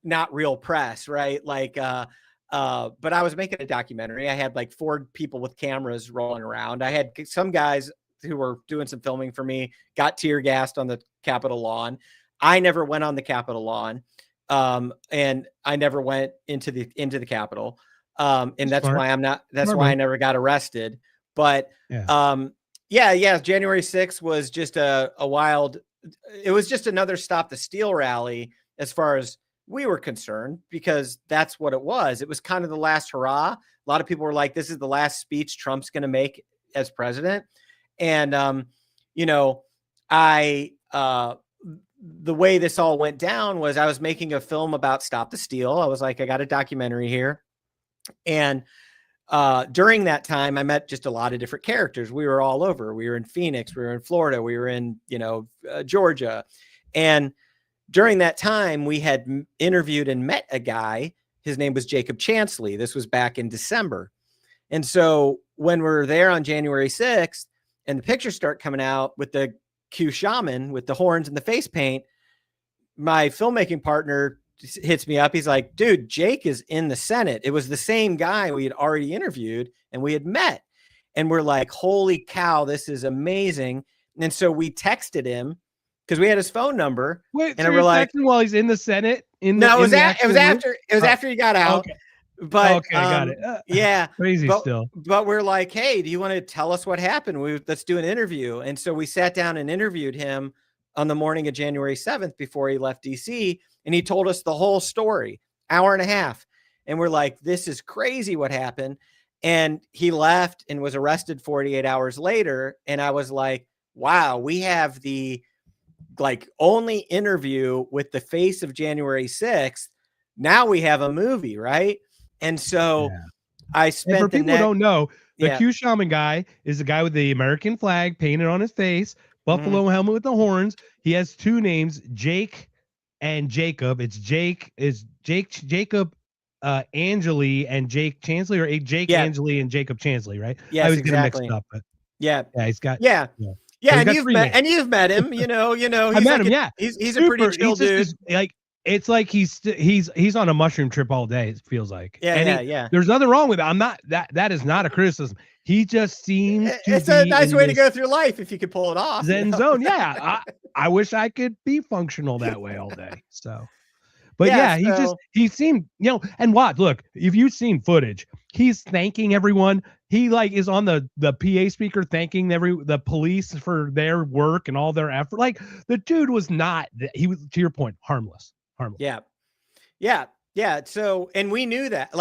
not real press, right? But I was making a documentary. I had like 4 people with cameras rolling around. I had some guys who were doing some filming for me, got tear gassed on the Capitol lawn. I never went on the Capitol lawn. And I never went into the Capitol. And that's Smart. why I never got arrested. But, January 6th was just it was just another Stop the Steal rally as far as we were concerned, because that's what it was. It was kind of the last hurrah. A lot of people were like, this is the last speech Trump's going to make as president. And, the way this all went down was I was making a film about Stop the Steal. I was like, I got a documentary here. And during that time, I met just a lot of different characters. We were all over. We were in Phoenix. We were in Florida. We were in, Georgia. And during that time, we had interviewed and met a guy. His name was Jacob Chansley. This was back in December. And so when we're there on January 6th and the pictures start coming out with the Q shaman with the horns and the face paint, my filmmaking partner hits me up. He's like, dude, Jake is in the Senate. It was the same guy we had already interviewed and we had met. And we're like, holy cow, this is amazing. And so we texted him because we had his phone number. Wait, and so we're you're like, texting while he's in the Senate? It was after he got out. Okay. But okay, got it. Yeah, Crazy still. But we're like, hey, do you want to tell us what happened? Let's do an interview. And so we sat down and interviewed him on the morning of January 7th before he left DC, and he told us the whole story, hour and a half. And we're like, this is crazy what happened. And he left and was arrested 48 hours later. And I was like, wow, we have the only interview with the face of January 6th. Now we have a movie, right? And so I spent. And for people who don't know, the Yeah. Q shaman guy is the guy with the American flag painted on his face, buffalo helmet with the horns. He has 2 names, Jake and Jacob. It's Jacob Angeli and Jake Chansley, or Jake Angeli and Jacob Chansley, right? Yes, I was getting exactly. mixed up, but Yeah. he's got And he's got you've met him, I he's met him. Yeah, he's a pretty chill dude. It's like he's on a mushroom trip all day. It feels like. Yeah. There's nothing wrong with it. I'm not that is not a criticism. He just seems It's a nice way to go through life if you could pull it off. Zen zone. Yeah, I wish I could be functional that way all day. So, but he seemed, and look, if you've seen footage, he's thanking everyone. He is on the PA speaker thanking the police for their work and all their effort. Like, the dude was not. He was, to your point, harmless. Yeah. So, and we knew that.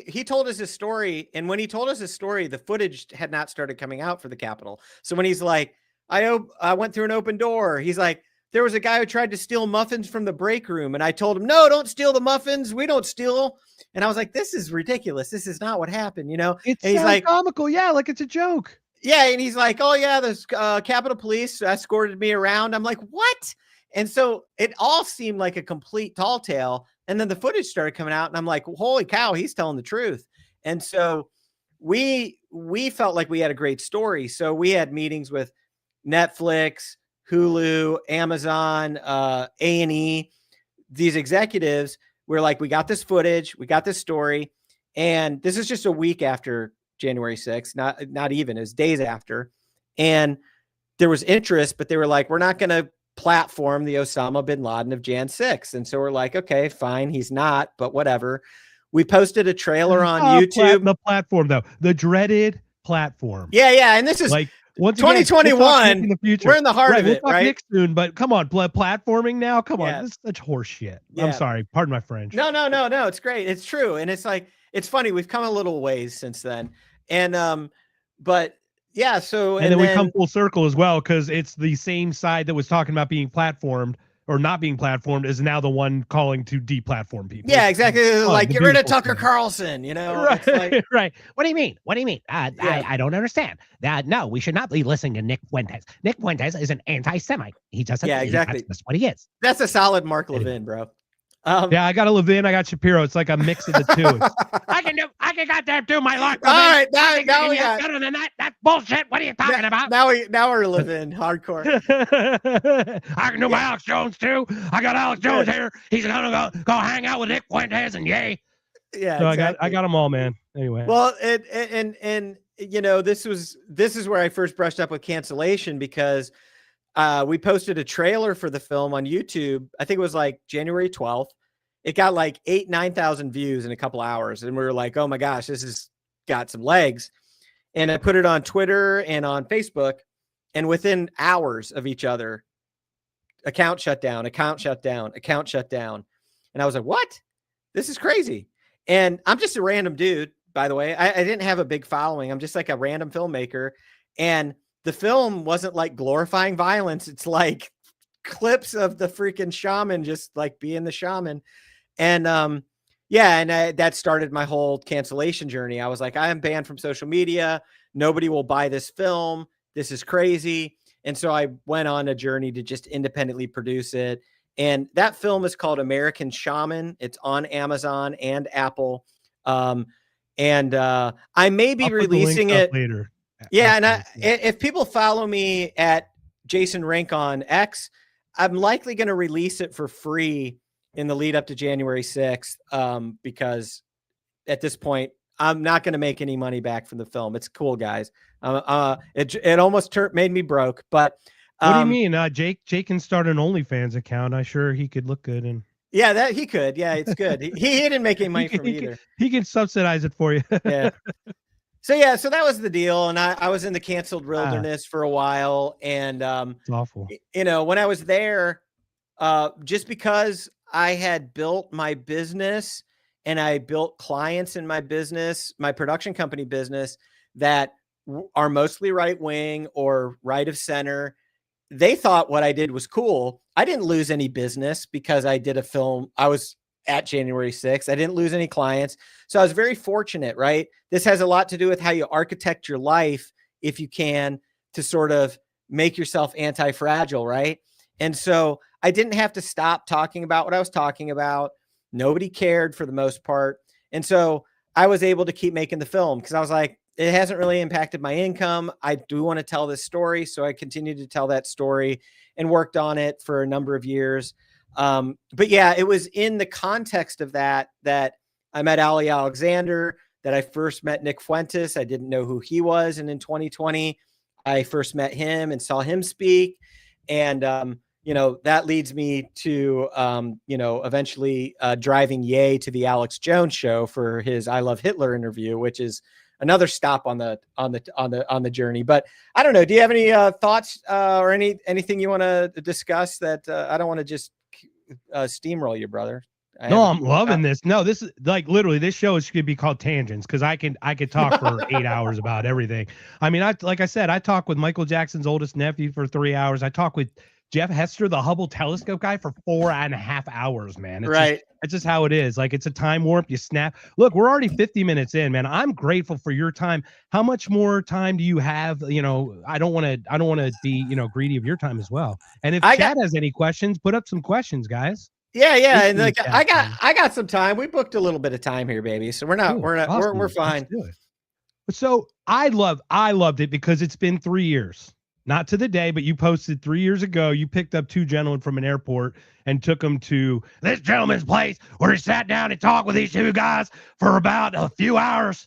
He told us his story, and when he told us his story, the footage had not started coming out for the Capitol. So when he's like, I went through an open door, he's like, there was a guy who tried to steal muffins from the break room, and I told him, no, don't steal the muffins. We don't steal. And I was like, this is ridiculous. This is not what happened, It's and he's like, comical. Yeah, like it's a joke. Yeah, and he's like, oh yeah, the Capitol Police escorted me around. I'm like, what? And so it all seemed like a complete tall tale. And then the footage started coming out, and I'm like, holy cow, he's telling the truth. And so we felt like we had a great story. So we had meetings with Netflix, Hulu, Amazon, A&E, these executives. We're like, we got this footage, we got this story. And this is just a week after January 6th, not even, it was days after. And there was interest, but they were like, we're not going to platform the Osama bin Laden of Jan 6. And so we're like, okay, fine. He's not, but whatever. We posted a trailer on YouTube. The platform, though, the dreaded platform. Yeah. And this is Like once again, we'll talk Nick 2021. in the future. We're in the heart Right, of we'll it, talk right? Nick soon, but come on, platforming now. Come Yeah. on, this is such horse shit. Yeah. I'm sorry, pardon my French. No. It's great. It's true. And it's like, it's funny. We've come a little ways since then. And, but yeah, so, And then we come full circle as well, because it's the same side that was talking about being platformed or not being platformed is now the one calling to deplatform people. yeah, exactly. Like, the get rid of beautiful Tucker thing. Carlson, you know? Right, It's like, Right. What do you mean? What do you mean? Yeah. I don't understand. No, we should not be listening to Nick Fuentes. Nick Fuentes is an anti-Semite. He just Yeah, exactly. That's what he is. that's a solid Mark Levin, bro. Yeah, I got a Levin, I got Shapiro. It's like a mix of the two. I can goddamn do my luck. All right, now we got better than that. That's bullshit. What are you talking about? now we're living hardcore. I can do my Alex Jones too. I got Alex Jones here. He's gonna go hang out with Nick Fuentes and yay. Yeah, So exactly. I got them all, man. Anyway. Well, and you know, this is where I first brushed up with cancellation, because we posted a trailer for the film on YouTube. I think it was like January 12th. It got like 9,000 views in a couple hours. And we were like, oh my gosh, this has got some legs. And I put it on Twitter and on Facebook. And within hours of each other, account shut down. And I was like, what? This is crazy. And I'm just a random dude, by the way. I didn't have a big following. I'm just like a random filmmaker. And the film wasn't like glorifying violence. It's like clips of the freaking shaman just like being the shaman. And that started my whole cancellation journey. I was like, I am banned from social media. Nobody will buy this film. This is crazy. And so I went on a journey to just independently produce it. And that film is called American Shaman. It's on Amazon and Apple. I may be I'll put the releasing links up it later. Yeah, and if people follow me at Jason Rink on X, I'm likely going to release it for free in the lead up to January 6th, because at this point, I'm not going to make any money back from the film. It's cool, guys. It almost made me broke, but what do you mean? Jake can start an OnlyFans account. I'm sure he could look good and yeah, that he could. Yeah, it's good. he didn't make any money from me either. He can subsidize it for you. Yeah. So that was the deal. And I was in the canceled wilderness for a while. And, it's awful. You know, when I was there, just because I had built my business and I built clients in my business, my production company business that are mostly right wing or right of center, they thought what I did was cool. I didn't lose any business because I did a film. I was at January 6th. I didn't lose any clients. So I was very fortunate, right? This has a lot to do with how you architect your life, if you can, to sort of make yourself anti-fragile, right? And so I didn't have to stop talking about what I was talking about. Nobody cared for the most part. And so I was able to keep making the film because I was like, it hasn't really impacted my income. I do want to tell this story. So I continued to tell that story and worked on it for a number of years. But yeah, it was in the context of that I met Ali Alexander, that I first met Nick Fuentes. I didn't know who he was. And in 2020, I first met him and saw him speak. And, you know, that leads me to, you know, eventually driving Ye to the Alex Jones show for his I Love Hitler interview, which is another stop on the journey. But I don't know. Do you have any thoughts or anything you want to discuss that I don't want to just steamroll you, brother? No, I'm loving this. No, this is like literally this show should be called Tangents because I could talk for 8 hours about everything. I mean, like I said, I talk with Michael Jackson's oldest nephew for 3 hours. I talk with Jeff Hester, the Hubble telescope guy, for 4.5 hours, man. It's just how it is. Like, it's a time warp. You snap. Look, we're already 50 minutes in, man. I'm grateful for your time. How much more time do you have? You know, I don't want to be, you know, greedy of your time as well. And if Chad has any questions, put up some questions, guys. Yeah. And like, I got some time. We booked a little bit of time here, baby. So awesome. we're fine. So I loved it because it's been 3 years. Not to the day, but you posted 3 years ago. You picked up two gentlemen from an airport and took them to this gentleman's place where he sat down and talked with these two guys for about a few hours.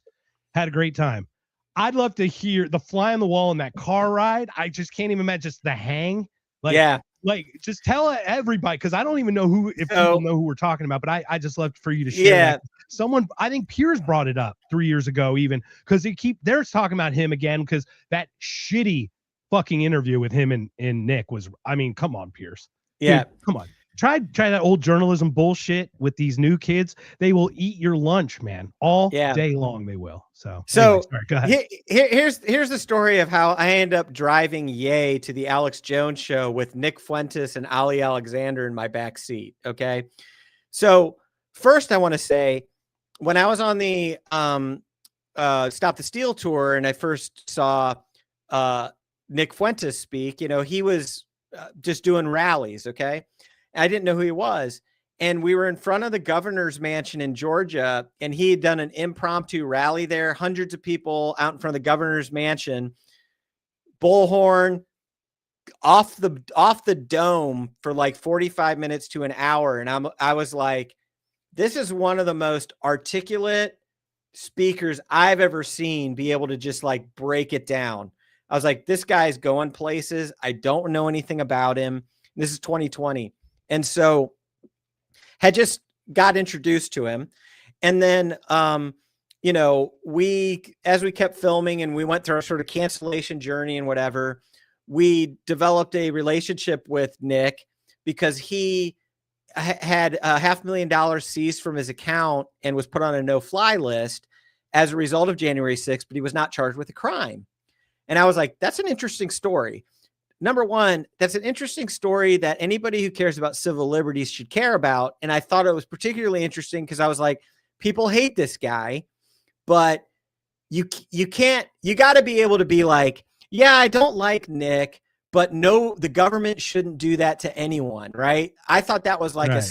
Had a great time. I'd love to hear the fly on the wall in that car ride. I just can't even imagine just the hang. Like, yeah. like just tell everybody, because I don't even know who, if So- people know who we're talking about, but I just love for you to share that. Someone, I think Piers brought it up 3 years ago, even because they're talking about him again, because that shitty fucking interview with him and Nick was, I mean, come on, Piers. Yeah. Dude, come on. Try that old journalism bullshit with these new kids. They will eat your lunch, man, all day long. They will. So anyway, sorry, go ahead. Here's the story of how I end up driving Ye to the Alex Jones show with Nick Fuentes and Ali Alexander in my back seat. Okay. So first I want to say, when I was on the Stop the Steal tour and I first saw Nick Fuentes speak, he was just doing rallies. Okay. I didn't know who he was. And we were in front of the governor's mansion in Georgia, and he had done an impromptu rally there. Hundreds of people out in front of the governor's mansion, bullhorn off the dome for like 45 minutes to an hour. And I was like, this is one of the most articulate speakers I've ever seen be able to just like break it down. I was like, this guy's going places. I don't know anything about him. This is 2020. And so had just got introduced to him. And then, as we kept filming and we went through our sort of cancellation journey and whatever, we developed a relationship with Nick because he had $500,000 seized from his account and was put on a no-fly list as a result of January 6th, but he was not charged with a crime. And I was like, that's an interesting story. Number one, that's an interesting story that anybody who cares about civil liberties should care about. And I thought it was particularly interesting because I was like, people hate this guy, but you got to be able to be like, yeah, I don't like Nick, but no, the government shouldn't do that to anyone. Right. I thought that was like a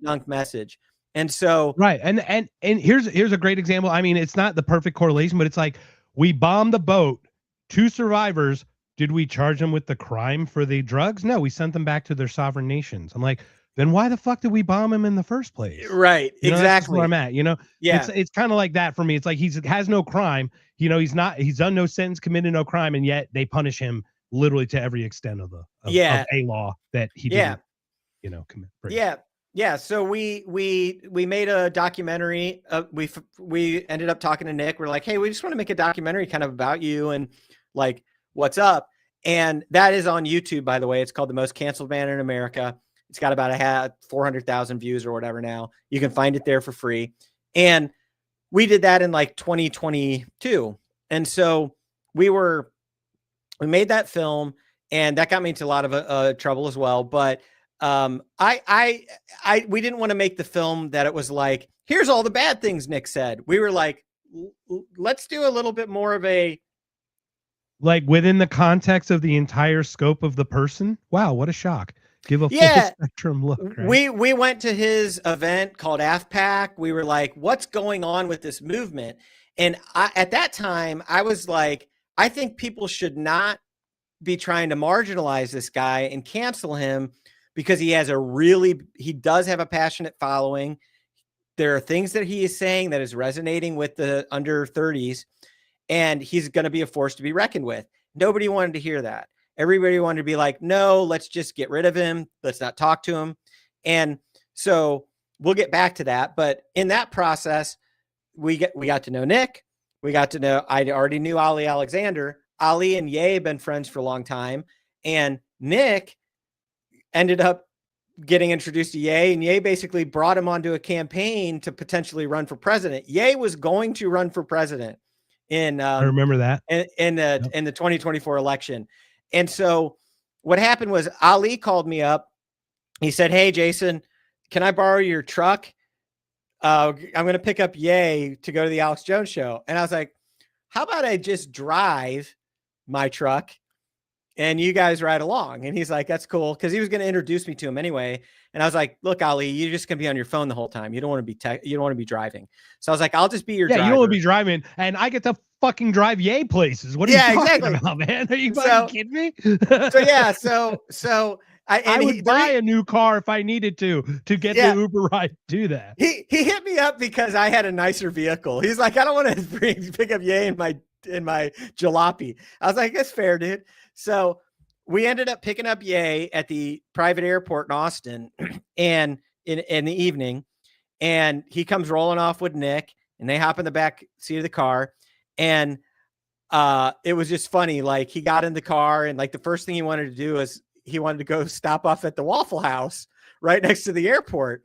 dunk message. And so, right. And here's a great example. I mean, it's not the perfect correlation, but it's like, we bombed the boat, 2 survivors. Did we charge them with the crime for the drugs? No, we sent them back to their sovereign nations. I'm like, then why the fuck did we bomb him in the first place? Right. Exactly. Where I'm at, Yeah. It's kind of like that for me. It's like he's has no crime. He's done no sentence, committed no crime, and yet they punish him literally to every extent of a law that he didn't, commit. Yeah. Yeah. So we made a documentary. We ended up talking to Nick. We're like, hey, we just want to make a documentary kind of about you and like, what's up? And that is on YouTube, by the way. It's called The Most Canceled Man in America. It's got about 400,000 views or whatever now. You can find it there for free. And we did that in like 2022. And so we made that film, and that got me into a lot of trouble as well. But we didn't want to make the film that it was like, here's all the bad things Nick said. We were like, let's do a little bit more of a, like within the context of the entire scope of the person. Wow, what a shock. Give a full spectrum look. Right? We went to his event called AFPAC. We were like, what's going on with this movement? And at that time, I was like, I think people should not be trying to marginalize this guy and cancel him because he does have a passionate following. There are things that he is saying that is resonating with the under 30s. And he's going to be a force to be reckoned with. Nobody wanted to hear that. Everybody wanted to be like, no, let's just get rid of him. Let's not talk to him. And so we'll get back to that. But in that process, we got to know Nick. I already knew Ali Alexander. Ali and Ye have been friends for a long time. And Nick ended up getting introduced to Ye, and Ye basically brought him onto a campaign to potentially run for president. Ye was going to run for president I remember that in the 2024 election. And so what happened was Ali called me up. He said, hey, Jason, can I borrow your truck? I'm going to pick up Ye to go to the Alex Jones show. And I was like, how about I just drive my truck and you guys ride along? And he's like, that's cool. Cause he was going to introduce me to him anyway. And I was like, look, Ali, you're just going to be on your phone the whole time. You don't want to be driving. So I was like, I'll just be your driver. You don't want to be driving, and I get to fucking drive Ye places. What are you talking about, man? Are you fucking kidding me? So I would buy a new car if I needed to get the Uber ride to do that. He hit me up because I had a nicer vehicle. He's like, I don't want to pick up Ye in my jalopy. I was like, that's fair, dude. So we ended up picking up Ye at the private airport in Austin and in the evening. And he comes rolling off with Nick and they hop in the back seat of the car. And it was just funny. Like he got in the car and like the first thing he wanted to do is he wanted to go stop off at the Waffle House right next to the airport.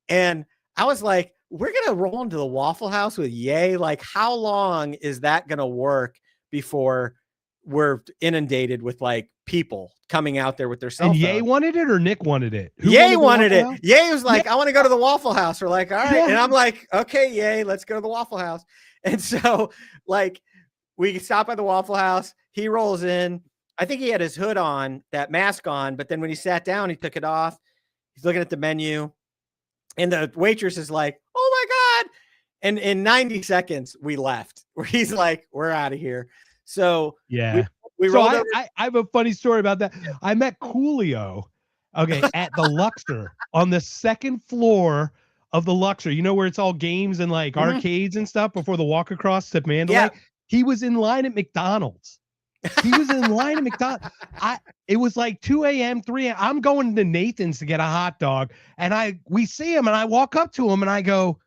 And I was like, we're going to roll into the Waffle House with Ye. Like how long is that going to work before we're inundated with like people coming out there with their cell And phone? Ye wanted it or Nick wanted it? Who Ye wanted the Waffle it. House? Ye was like, I want to go to the Waffle House. We're like, all right. Yeah. And I'm like, okay, Ye, let's go to the Waffle House. And so like we stop at the Waffle House. He rolls in. I think he had his hood on, that mask on, but then when he sat down, he took it off. He's looking at the menu and the waitress is like, oh my God. And in 90 seconds we left where he's like, we're out of here. So Yeah. we So rolled over. I have a funny story about that. I met Coolio, okay, at the Luxor on the second floor of the Luxor. You know where it's all games and like arcades and stuff before the walk across to Mandalay. Yeah. He was in line at McDonald's. He was in line at McDonald's. It was like 2 a.m., 3 a.m. I'm going to Nathan's to get a hot dog, and we see him, and I walk up to him, and I go,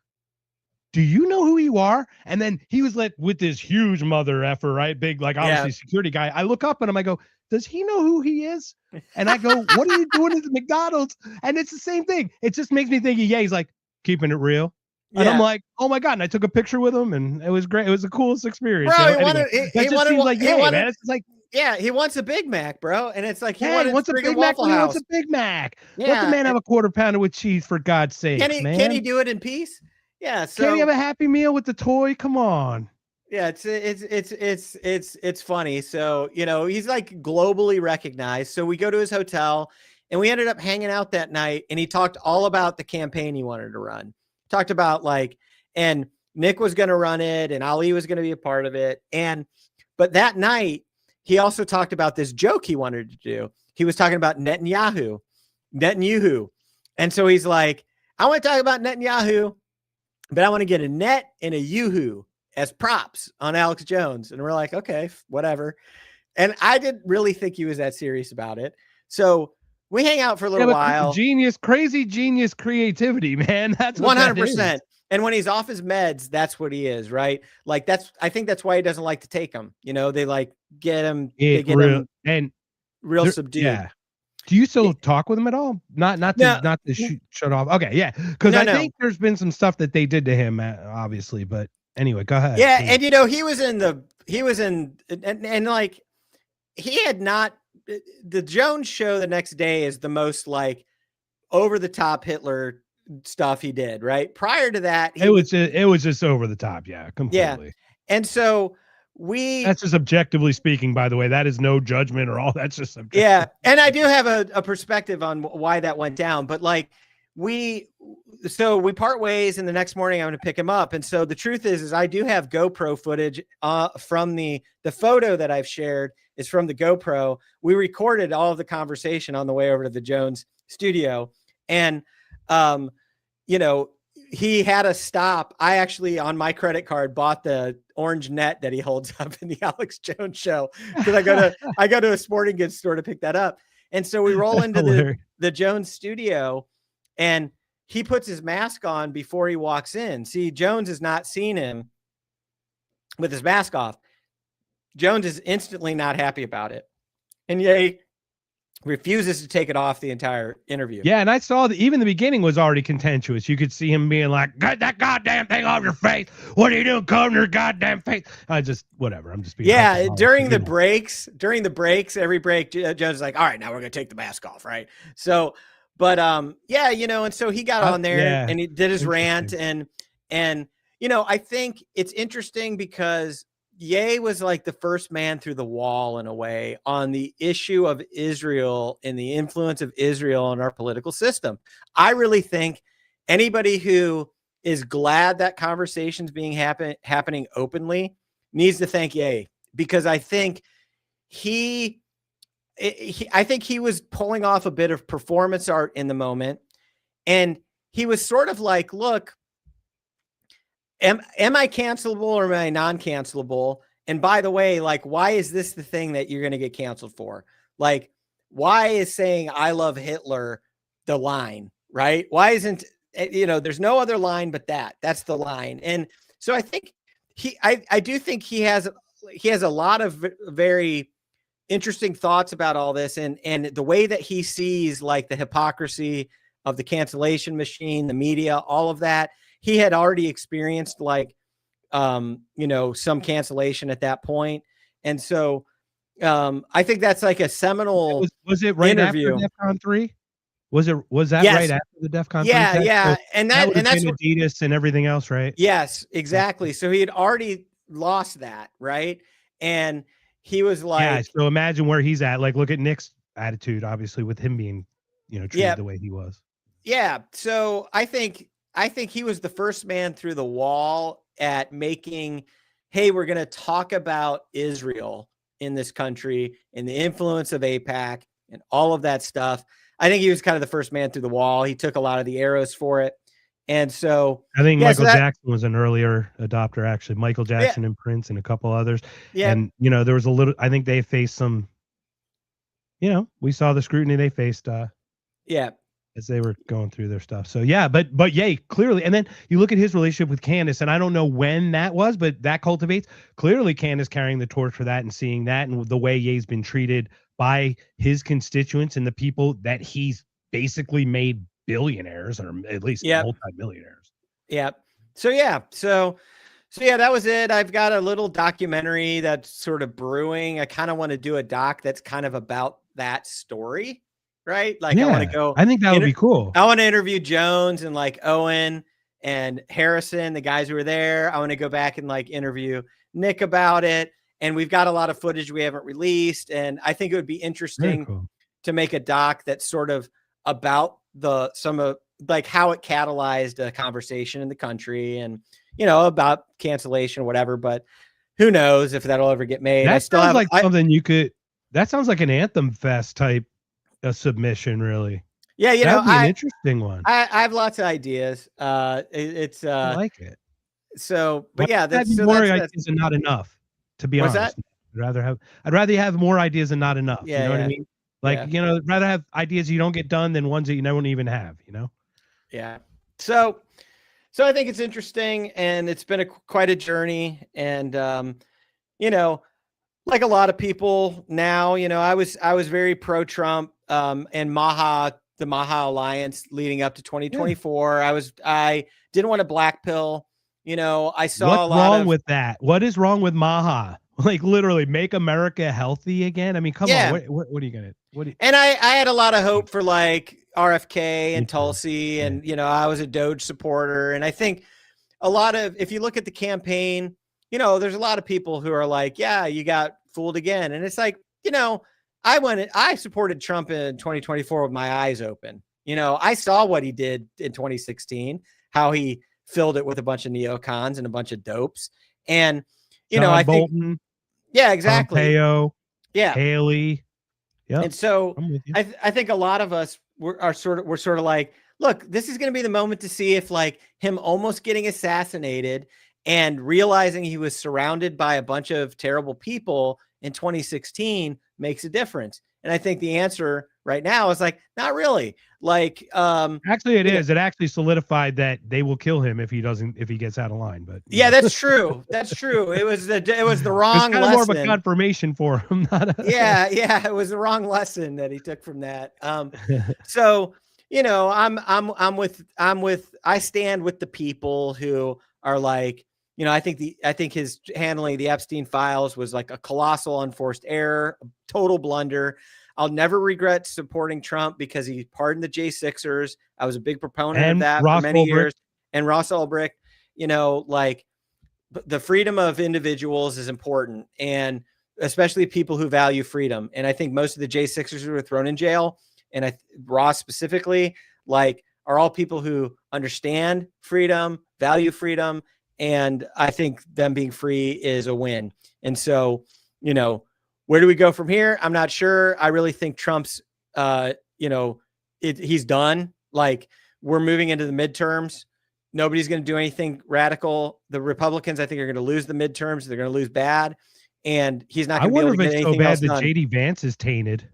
do you know who you are? And then he was like with this huge mother effer, right? Big, like obviously security guy. I look up at him, I go, does he know who he is? And I go, what are you doing at the McDonald's? And it's the same thing. It just makes me think, yeah, he's like keeping it real. And I'm like, oh my God. And I took a picture with him and it was great. It was the coolest experience. Bro, So he wanted, anyway, he that just wanted, seems like, he yeah, wanted, man. It's just like, yeah, he wants a Big Mac, bro. And it's like, he hey, wants a Big Mac. He wants a Big Mac. Let the man have a quarter pounder with cheese for God's sake, man. Can he do it in peace? Yeah. So can he have a Happy Meal with the toy? Come on. yeah, it's funny. So, you know, he's like globally recognized. So we go to his hotel and we ended up hanging out that night and he talked all about the campaign he wanted to run. Talked about like, and Nick was going to run it and Ali was going to be a part of it. But that night he also talked about this joke he wanted to do. He was talking about Netanyahu. And so he's like, I want to talk about Netanyahu, but I want to get a net and a yoo-hoo as props on Alex Jones. And we're like, okay, whatever. And I didn't really think he was that serious about it. So we hang out for a little while. Crazy genius creativity, man. That's 100%. And when he's off his meds, that's what he is, right? Like I think that's why he doesn't like to take them. You know, they like get him, him real subdued. Yeah. Do you still talk with him at all? Not to shut off. Okay, yeah. Because I think there's been some stuff that they did to him, obviously. But anyway, go ahead. Yeah, and you know, he had not. The Jones show the next day is the most like over the top Hitler stuff he did, right? Prior to that, it was just over the top. Yeah, completely. Yeah. And so that's just objectively speaking, by the way. That is no judgment or all. That's just subjective. Yeah. And I do have a perspective on why that went down, but like we part ways and the next morning I'm going to pick him up. And so the truth is I do have GoPro footage from the photo that I've shared is from the GoPro. We recorded all of the conversation on the way over to the Jones studio. And, you know, he had a stop. I actually, on my credit card, bought the orange net that he holds up in the Alex Jones show because I go to a sporting goods store to pick that up. And so we roll into the Jones studio and he puts his mask on before he walks in. See, Jones has not seen him with his mask off. Jones is instantly not happy about it. And Ye refuses to take it off the entire interview. Yeah, and I saw that even the beginning was already contentious. You could see him being like, "Get that goddamn thing off your face! What are you doing, covering your goddamn face?" I'm just being during the breaks, every break, Jones is like, "All right, now we're gonna take the mask off, right?" So, but yeah, you know, and so he got on there and he did his rant, and you know, I think it's interesting because Ye was like the first man through the wall in a way on the issue of Israel and the influence of Israel on our political system. I really think anybody who is glad that conversation's being happening openly needs to thank Ye, because I think he was pulling off a bit of performance art in the moment. And he was sort of like, look, am I cancelable or am I non-cancelable? And by the way, like, why is this the thing that you're going to get canceled for? Like, why is saying I love Hitler the line, right? Why isn't, there's no other line but that's the line. And so I think I do think he has a lot of very interesting thoughts about all this, and the way that he sees like the hypocrisy of the cancellation machine, the media, all of that. He had already experienced like, some cancellation at that point. And so I think that's like a seminal was it right interview. after DEFCON 3? Was that Yes. right after the DEFCON 3? Yeah, yeah. So and that's Adidas and everything else, right? Yes, exactly. So he had already lost that, right? And he was like, yeah, so imagine where he's at. Like, look at Nick's attitude, obviously, with him being, treated the way he was. Yeah. So I think he was the first man through the wall at making, hey, we're going to talk about Israel in this country and the influence of AIPAC and all of that stuff. I think he was kind of the first man through the wall. He took a lot of the arrows for it. And so I think Michael Jackson was an earlier adopter, actually. Michael Jackson and Prince and a couple others. Yeah. And, there was a little, I think they faced some, we saw the scrutiny they faced as they were going through their stuff. So yeah, but Ye clearly, and then you look at his relationship with Candace, and I don't know when that was, but that cultivates clearly Candace carrying the torch for that and seeing that, and the way Ye's been treated by his constituents and the people that he's basically made billionaires, or at least multi-millionaires. Yeah. So that was it. I've got a little documentary that's sort of brewing. I kind of want to do a doc that's kind of about that story, right? Like, I want to go. I think that would be cool. I want to interview Jones and like Owen and Harrison, the guys who were there. I want to go back and like interview Nick about it. And we've got a lot of footage we haven't released. And I think it would be interesting to make a doc that's sort of about some of like how it catalyzed a conversation in the country, and about cancellation or whatever. But who knows if that'll ever get made. That sounds like something you could. That sounds like an Anthem Fest type submission, really. Yeah, that'd be an interesting one. I have lots of ideas. I like it. So, but yeah, that's more ideas and not enough. To be honest, that? I'd rather have more ideas and not enough. Yeah, you know what I mean? Like, I'd rather have ideas you don't get done than ones that you never even have, Yeah. So I think it's interesting, and it's been quite a journey. And, like a lot of people now, I was very pro-Trump, and the Maha Alliance leading up to 2024. Yeah. I didn't want to black pill. I saw what's a lot wrong with that. What is wrong with Maha? Like, literally make America healthy again. I mean, come on. What are you gonna? And I had a lot of hope for like RFK and Tulsi, and I was a Doge supporter, and I think if you look at the campaign, there's a lot of people who are like, yeah, you got fooled again, and it's like, I supported Trump in 2024 with my eyes open. I saw what he did in 2016, how he filled it with a bunch of neocons and a bunch of dopes, and I think Bolton, exactly, Pompeo, yeah, Haley. Yeah. And so I think a lot of us we're sort of like, look, this is going to be the moment to see if like him almost getting assassinated and realizing he was surrounded by a bunch of terrible people in 2016 makes a difference. And I think the answer right now is like, not really. Like, actually it is. It actually solidified that they will kill him if he gets out of line. But yeah, that's true. That's true. It was the wrong lesson. More of a confirmation for him. Yeah. It was the wrong lesson that he took from that. So, I stand with the people who are like, I think his handling the Epstein files was like a colossal unforced error, a total blunder. I'll never regret supporting Trump because he pardoned the J6ers. I was a big proponent of that for many years. And Ross Ulbricht, like the freedom of individuals is important, and especially people who value freedom. And I think most of the J6ers who were thrown in jail, and Ross specifically, like, are all people who understand freedom, value freedom. And I think them being free is a win. And so, where do we go from here? I'm not sure. I really think Trump's, he's done. Like, we're moving into the midterms. Nobody's going to do anything radical. The Republicans, I think, are going to lose the midterms. They're going to lose bad. And he's not going to be able to get anything else done. I wonder if it's so bad that JD Vance is tainted.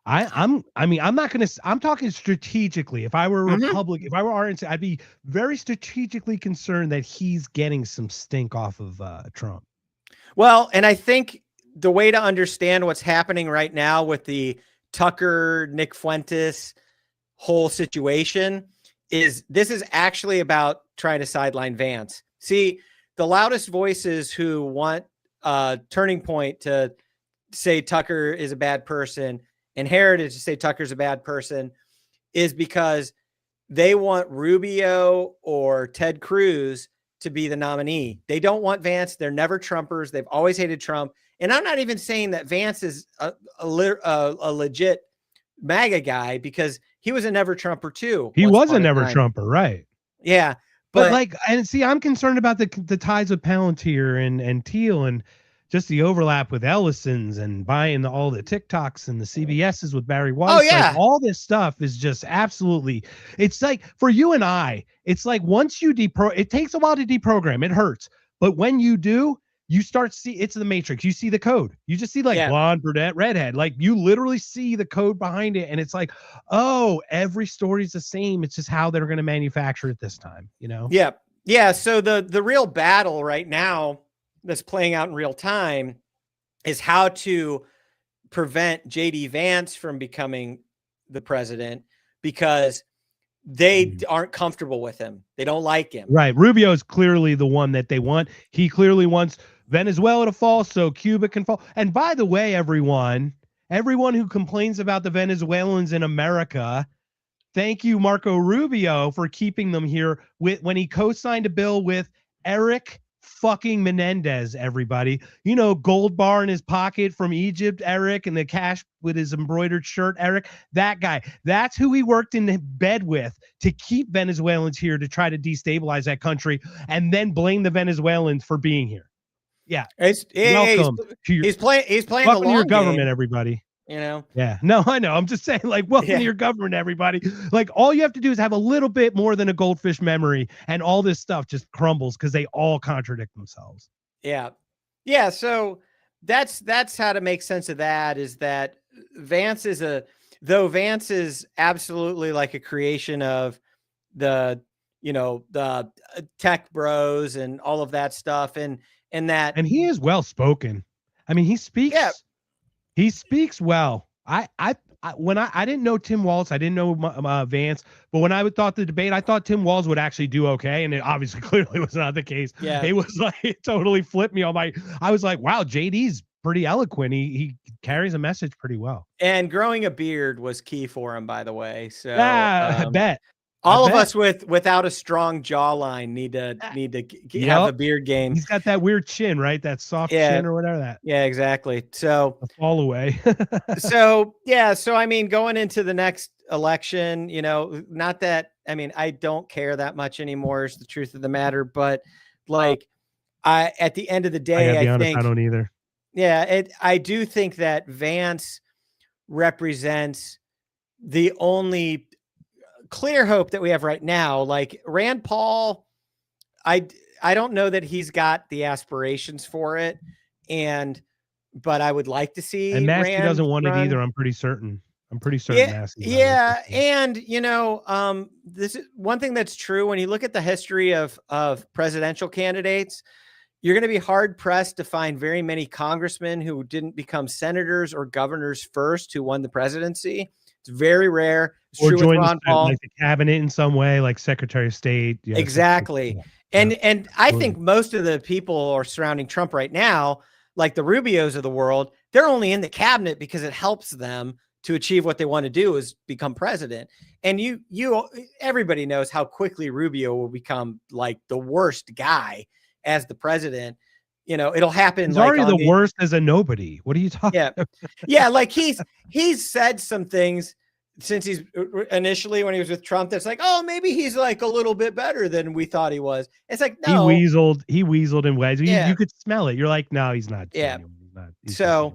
I'm not gonna. I'm talking strategically. If I were a Republican, if I were RNC, I'd be very strategically concerned that he's getting some stink off of Trump. Well, and I think the way to understand what's happening right now with the Tucker, Nick Fuentes whole situation is this is actually about trying to sideline Vance. See, the loudest voices who want Turning Point to say Tucker is a bad person and Heritage to say Tucker's a bad person is because they want Rubio or Ted Cruz to be the nominee. They don't want Vance. They're never Trumpers. They've always hated Trump. And I'm not even saying that Vance is a legit MAGA guy because he was a never Trumper too. He was a never Trumper, right? Yeah. But like, and see, I'm concerned about the ties with Palantir and Teal and just the overlap with Ellison's and buying all the TikToks and the CBS's with Barry Weiss. Oh, yeah. Like, all this stuff is just absolutely, it's like for you and I, it's like once you it takes a while to deprogram. It hurts. But when you do, you start see it's the matrix. You see the code. You just see like blonde, brunette, redhead. Like you literally see the code behind it. And it's like, oh, every story's the same. It's just how they're going to manufacture it this time, you know? Yeah. Yeah. So the real battle right now that's playing out in real time is how to prevent JD Vance from becoming the president because they aren't comfortable with him. They don't like him. Right. Rubio is clearly the one that they want. He clearly wants Venezuela to fall so Cuba can fall. And by the way, everyone who complains about the Venezuelans in America, thank you, Marco Rubio, for keeping them here when he co-signed a bill with Eric fucking Menendez, everybody. You know, gold bar in his pocket from Egypt, Eric, and the cash with his embroidered shirt, Eric. That guy. That's who he worked in bed with to keep Venezuelans here to try to destabilize that country and then blame the Venezuelans for being here. Yeah. Welcome. He's playing welcome the long to your government, game, everybody. you know? Yeah. No, I know. I'm just saying, like, welcome to your government, everybody. Like, all you have to do is have a little bit more than a goldfish memory, and all this stuff just crumbles because they all contradict themselves. Yeah. Yeah. So that's how to make sense of that is that Vance is Vance is absolutely like a creation of the tech bros and all of that stuff. And he is well spoken. I mean, he speaks. Yeah. He speaks well. I didn't know Tim Walz, I didn't know Vance, but when I thought the debate, I thought Tim Walz would actually do okay, and it obviously clearly was not the case. Yeah, it was like it totally flipped me on I was like, wow, JD's pretty eloquent. He carries a message pretty well. And growing a beard was key for him, by the way. So I bet. All of us without a strong jawline need to have a beard game. He's got that weird chin, right? That soft chin or whatever that. Yeah, exactly. So fall away. So I mean, going into the next election, not that I don't care that much anymore is the truth of the matter, but like at the end of the day, I think I don't either. Yeah, I do think that Vance represents the only clear hope that we have right now. Like Rand Paul, I don't know that he's got the aspirations for it, but I would like to see. And Massey doesn't want it either. I'm pretty certain. Massey. Yeah, and this is one thing that's true when you look at the history of presidential candidates. You're going to be hard pressed to find very many congressmen who didn't become senators or governors first who won the presidency. It's very rare. It's or true join with Ron Paul. Like the cabinet in some way, like Secretary of State. Yeah, exactly. And I think most of the people are surrounding Trump right now, like the Rubios of the world, they're only in the cabinet because it helps them to achieve what they want to do is become president. And everybody knows how quickly Rubio will become like the worst guy as the president. It'll happen. He's already the worst as a nobody. What are you talking about? Yeah. Like he's said some things since he's initially when he was with Trump, that's like, oh, maybe he's like a little bit better than we thought he was. It's like, no, he weaseled in ways. You could smell it. You're like, no, he's not. Yeah. So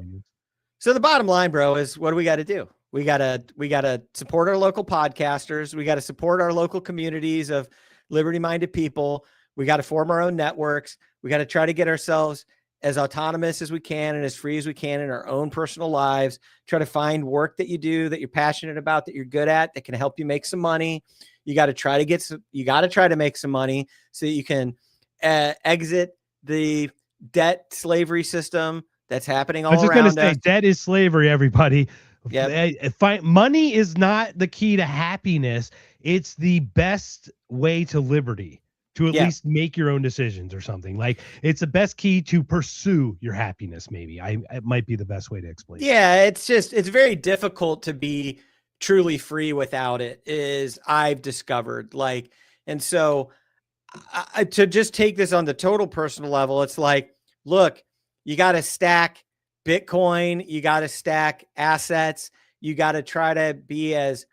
the bottom line, bro, is what do we got to do? We got to support our local podcasters. We got to support our local communities of liberty-minded people. We got to form our own networks. We got to try to get ourselves as autonomous as we can and as free as we can in our own personal lives. Try to find work that you do, that you're passionate about, that you're good at, that can help you make some money. You got to try to make some money so that you can exit the debt slavery system that's happening all around us. I was just going to say, debt is slavery, everybody. Yep. Money is not the key to happiness. It's the best way to liberty, to at least make your own decisions or something. Like, it's the best key to pursue your happiness. Maybe it might be the best way to explain. Yeah. It's very difficult to be truly free without it, is I've discovered. Like, and so to just take this on the total personal level, it's like, look, you got to stack Bitcoin, you got to stack assets, you got to try to be as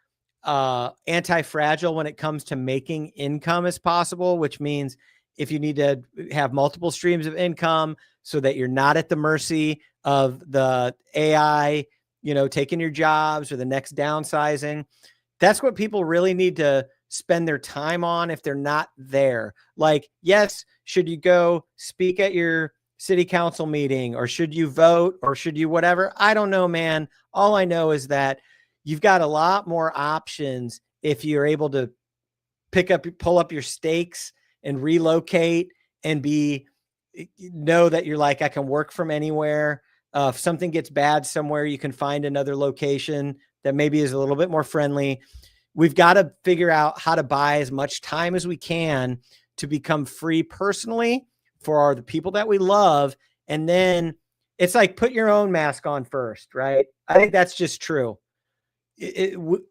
anti-fragile when it comes to making income as possible, which means if you need to have multiple streams of income so that you're not at the mercy of the AI, taking your jobs or the next downsizing. That's what people really need to spend their time on if they're not there. Like, yes, should you go speak at your city council meeting, or should you vote, or should you whatever? I don't know, man. All I know is that you've got a lot more options if you're able to pull up your stakes and relocate and know that you're like, I can work from anywhere. If something gets bad somewhere, you can find another location that maybe is a little bit more friendly. We've got to figure out how to buy as much time as we can to become free personally for the people that we love. And then it's like, put your own mask on first, right? I think that's just true.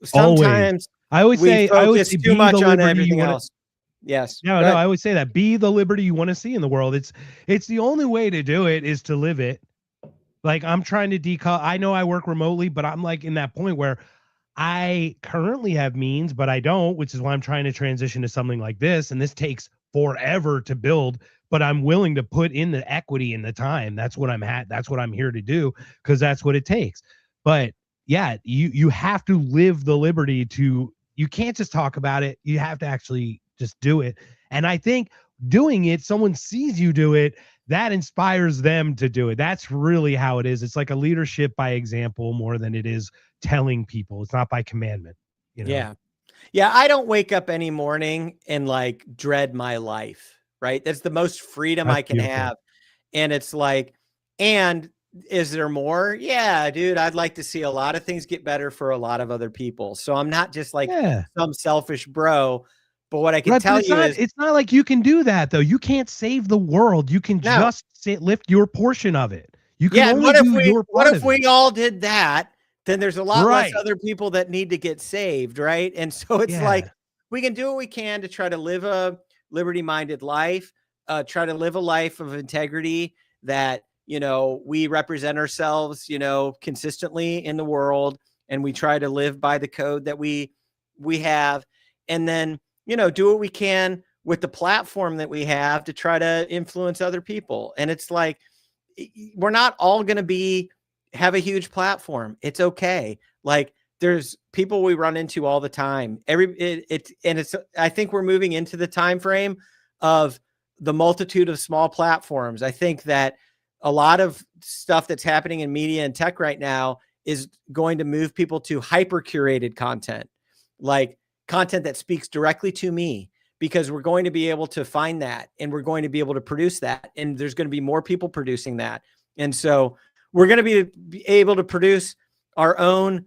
Sometimes I always say too much on everything else. Yes. No, I always say that. Be the liberty you want to see in the world. It's the only way to do it is to live it. Like, I'm trying to I know I work remotely, but I'm like in that point where I currently have means, but I don't, which is why I'm trying to transition to something like this. And this takes forever to build, but I'm willing to put in the equity and the time. That's what that's what I'm here to do, because that's what it takes. But yeah, you have to live the liberty you can't just talk about it. You have to actually just do it. And I think doing it, someone sees you do it, that inspires them to do it. That's really how it is. It's like a leadership by example more than it is telling people. It's not by commandment. Yeah. Yeah. I don't wake up any morning and like dread my life, right? That's the most freedom I can have. And it's like, and is there more? Yeah, dude, I'd like to see a lot of things get better for a lot of other people. So I'm not just like some selfish bro. But what I can tell you is, it's not like you can do that though. You can't save the world. You can just lift your portion of it. You can only do your part. What if we all did that? Then there's a lot less other people that need to get saved, right? And so it's like, we can do what we can to try to live a liberty-minded life, try to live a life of integrity that, we represent ourselves, consistently in the world, and we try to live by the code that we have. And then, do what we can with the platform that we have to try to influence other people. And it's like, we're not all going to have a huge platform. It's okay. Like, there's people we run into all the time. I think we're moving into the time frame of the multitude of small platforms. I think that a lot of stuff that's happening in media and tech right now is going to move people to hyper curated content, like content that speaks directly to me, because we're going to be able to find that, and we're going to be able to produce that. And there's going to be more people producing that. And so we're going to be able to produce our own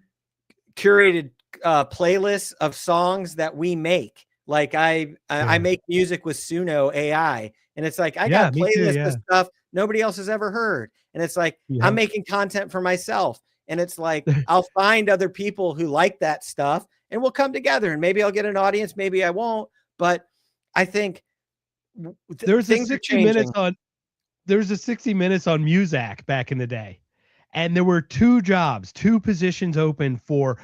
curated playlists of songs that we make. Like I make music with Suno AI, and it's like, I got playlists of stuff nobody else has ever heard. And it's like, I'm making content for myself. And it's like, I'll find other people who like that stuff, and we'll come together, and maybe I'll get an audience, maybe I won't. But I think there's a 60 minutes on Muzak back in the day. And there were two positions open for,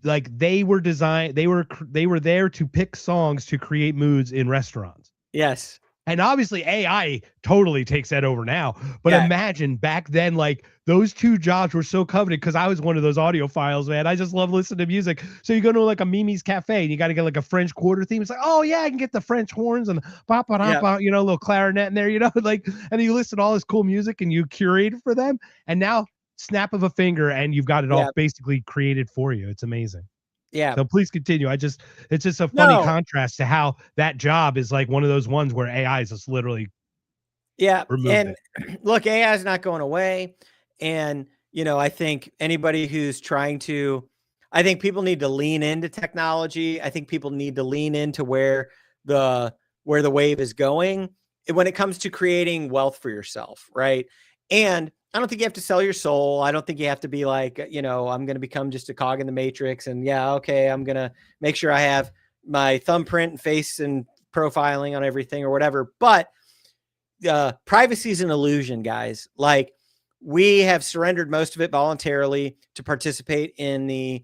like, they were there to pick songs to create moods in restaurants. Yes. And obviously AI totally takes that over now. But Yeah. imagine back then, like those two jobs were so coveted because I was one of those audiophiles, man. I just love listening to music. So you go to like a Mimi's Cafe and you got to get like a French Quarter theme. It's like, oh yeah, I can get the French horns and ba you know, little clarinet in there, you know, like, and you listen to all this cool music and you curate for them. And now snap of a finger and you've got it all basically created for you. It's amazing. Yeah. So please continue. It's just a funny No. contrast to how that job is like one of those ones where AI is just literally removed and it. look, AI is not going away. And, you know, I think anybody who's trying to, I think people need to lean into technology. I think people need to lean into where the wave is going when it comes to creating wealth for yourself, right? And I don't think you have to sell your soul. I don't think you have to be like, you know, I'm going to become just a cog in the matrix. And yeah, okay, I'm going to make sure I have my thumbprint and face and profiling on everything or whatever. But privacy is an illusion, guys. Like, we have surrendered most of it voluntarily to participate in the,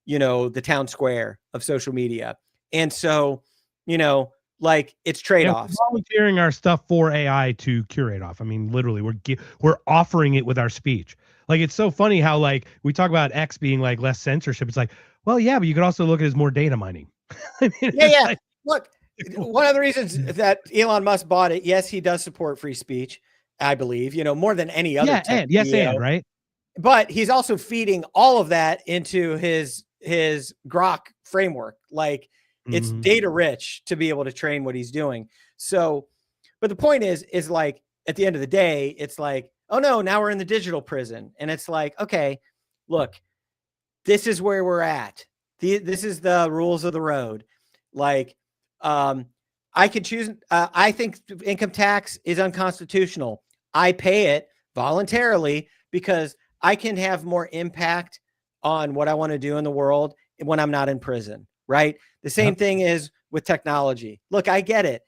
you know, the town square of social media. And so, you know, like, it's trade-offs. We're volunteering our stuff for AI to curate off. I mean, literally, we're offering it with our speech. Like, it's so funny how, like, we talk about X being like less censorship. It's like, well, yeah, but you could also look at it as more data mining. I mean, Yeah. like, Look, one of the reasons that Elon Musk bought it, yes, he does support free speech, I believe, you know, more than any other. And right. But he's also feeding all of that into his Grok framework. Like, it's data rich to be able to train what he's doing. So, but the point is like, at the end of the day, it's like, oh no, now we're in the digital prison. And it's like, okay, look, this is where we're at. This is the rules of the road. Like, I could choose. I think income tax is unconstitutional. I pay it voluntarily because I can have more impact on what I want to do in the world when I'm not in prison. Right. The same thing is with technology. Look, I get it.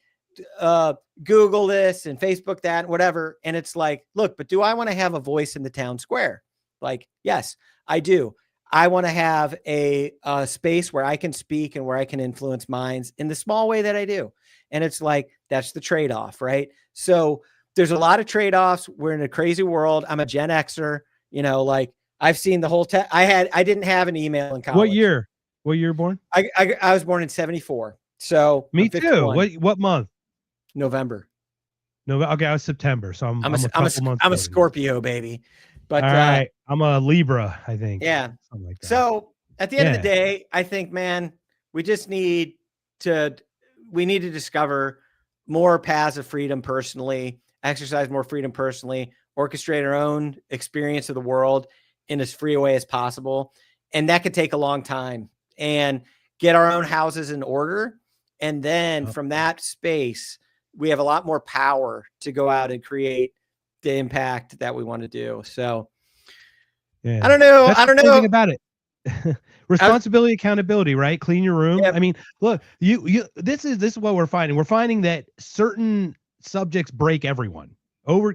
Google this and Facebook that and whatever. And it's like, look, but do I want to have a voice in the town square? Like, yes, I do. I want to have a space where I can speak and where I can influence minds in the small way that I do. And it's like, that's the trade-off, right? So there's a lot of trade-offs. We're in a crazy world. I'm a Gen Xer, you know, like, I've seen the whole I didn't have an email in college. What year born? I was born in 74. So me too. What month? November. No, okay, I was September. So I'm a Scorpio, baby. But all right, I'm a Libra, I think. Yeah. Something like that. So at the end of the day, I think, man, we need to discover more paths of freedom personally, exercise more freedom personally, orchestrate our own experience of the world in as free a way as possible. And that could take a long time, and get our own houses in order. And then from that space, we have a lot more power to go out and create the impact that we want to do. So I don't know. That's I don't the know thing about it. Responsibility, accountability, right? Clean your room. Yep. I mean, look, this is what we're finding. We're finding that certain subjects break everyone.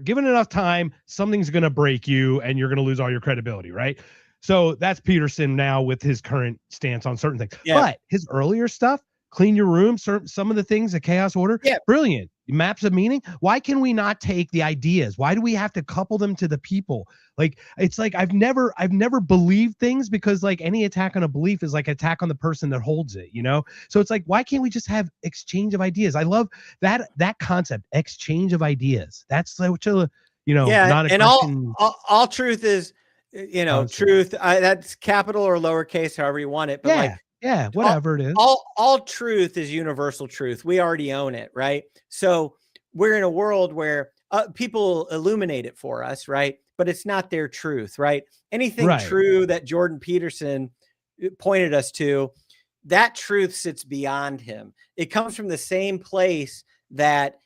Given enough time, something's going to break you and you're going to lose all your credibility, right? So that's Peterson now with his current stance on certain things. Yeah. But his earlier stuff, clean your room, some of the things, the chaos order, brilliant. Maps of meaning. Why can we not take the ideas? Why do we have to couple them to the people? Like, it's like I've never believed things, because like any attack on a belief is like attack on the person that holds it, you know? So it's like, why can't we just have exchange of ideas? I love that concept, exchange of ideas. That's such a, you know, not a and all truth is, you know, concept. Truth. That's capital or lowercase, however you want it. But whatever it is. All truth is universal truth. We already own it, right? So we're in a world where people illuminate it for us, right? But it's not their truth, right? Anything true that Jordan Peterson pointed us to, that truth sits beyond him. It comes from the same place that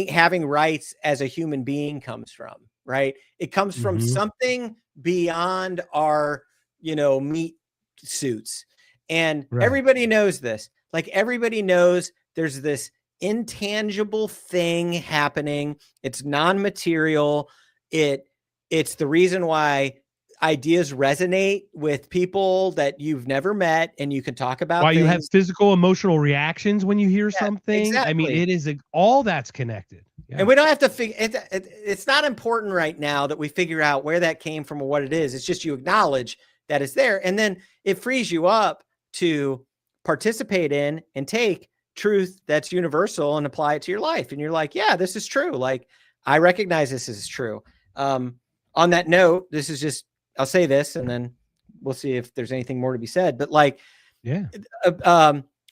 having rights as a human being comes from, right? It comes from something beyond our, you know, meat suits. And everybody knows this. Like, everybody knows there's this intangible thing happening. It's non-material. It's the reason why ideas resonate with people that you've never met, and you can talk about Why you have things. physical, emotional reactions when you hear something. I mean, exactly. it is all that's connected. Yeah. And we don't have to figure it's not important right now that we figure out where that came from or what it is. It's just you acknowledge that it's there. And then it frees you up to participate in and take truth that's universal and apply it to your life. And you're like, yeah, this is true. Like, I recognize this is true. On that note, this is just, I'll say this and then we'll see if there's anything more to be said. But like, Yeah.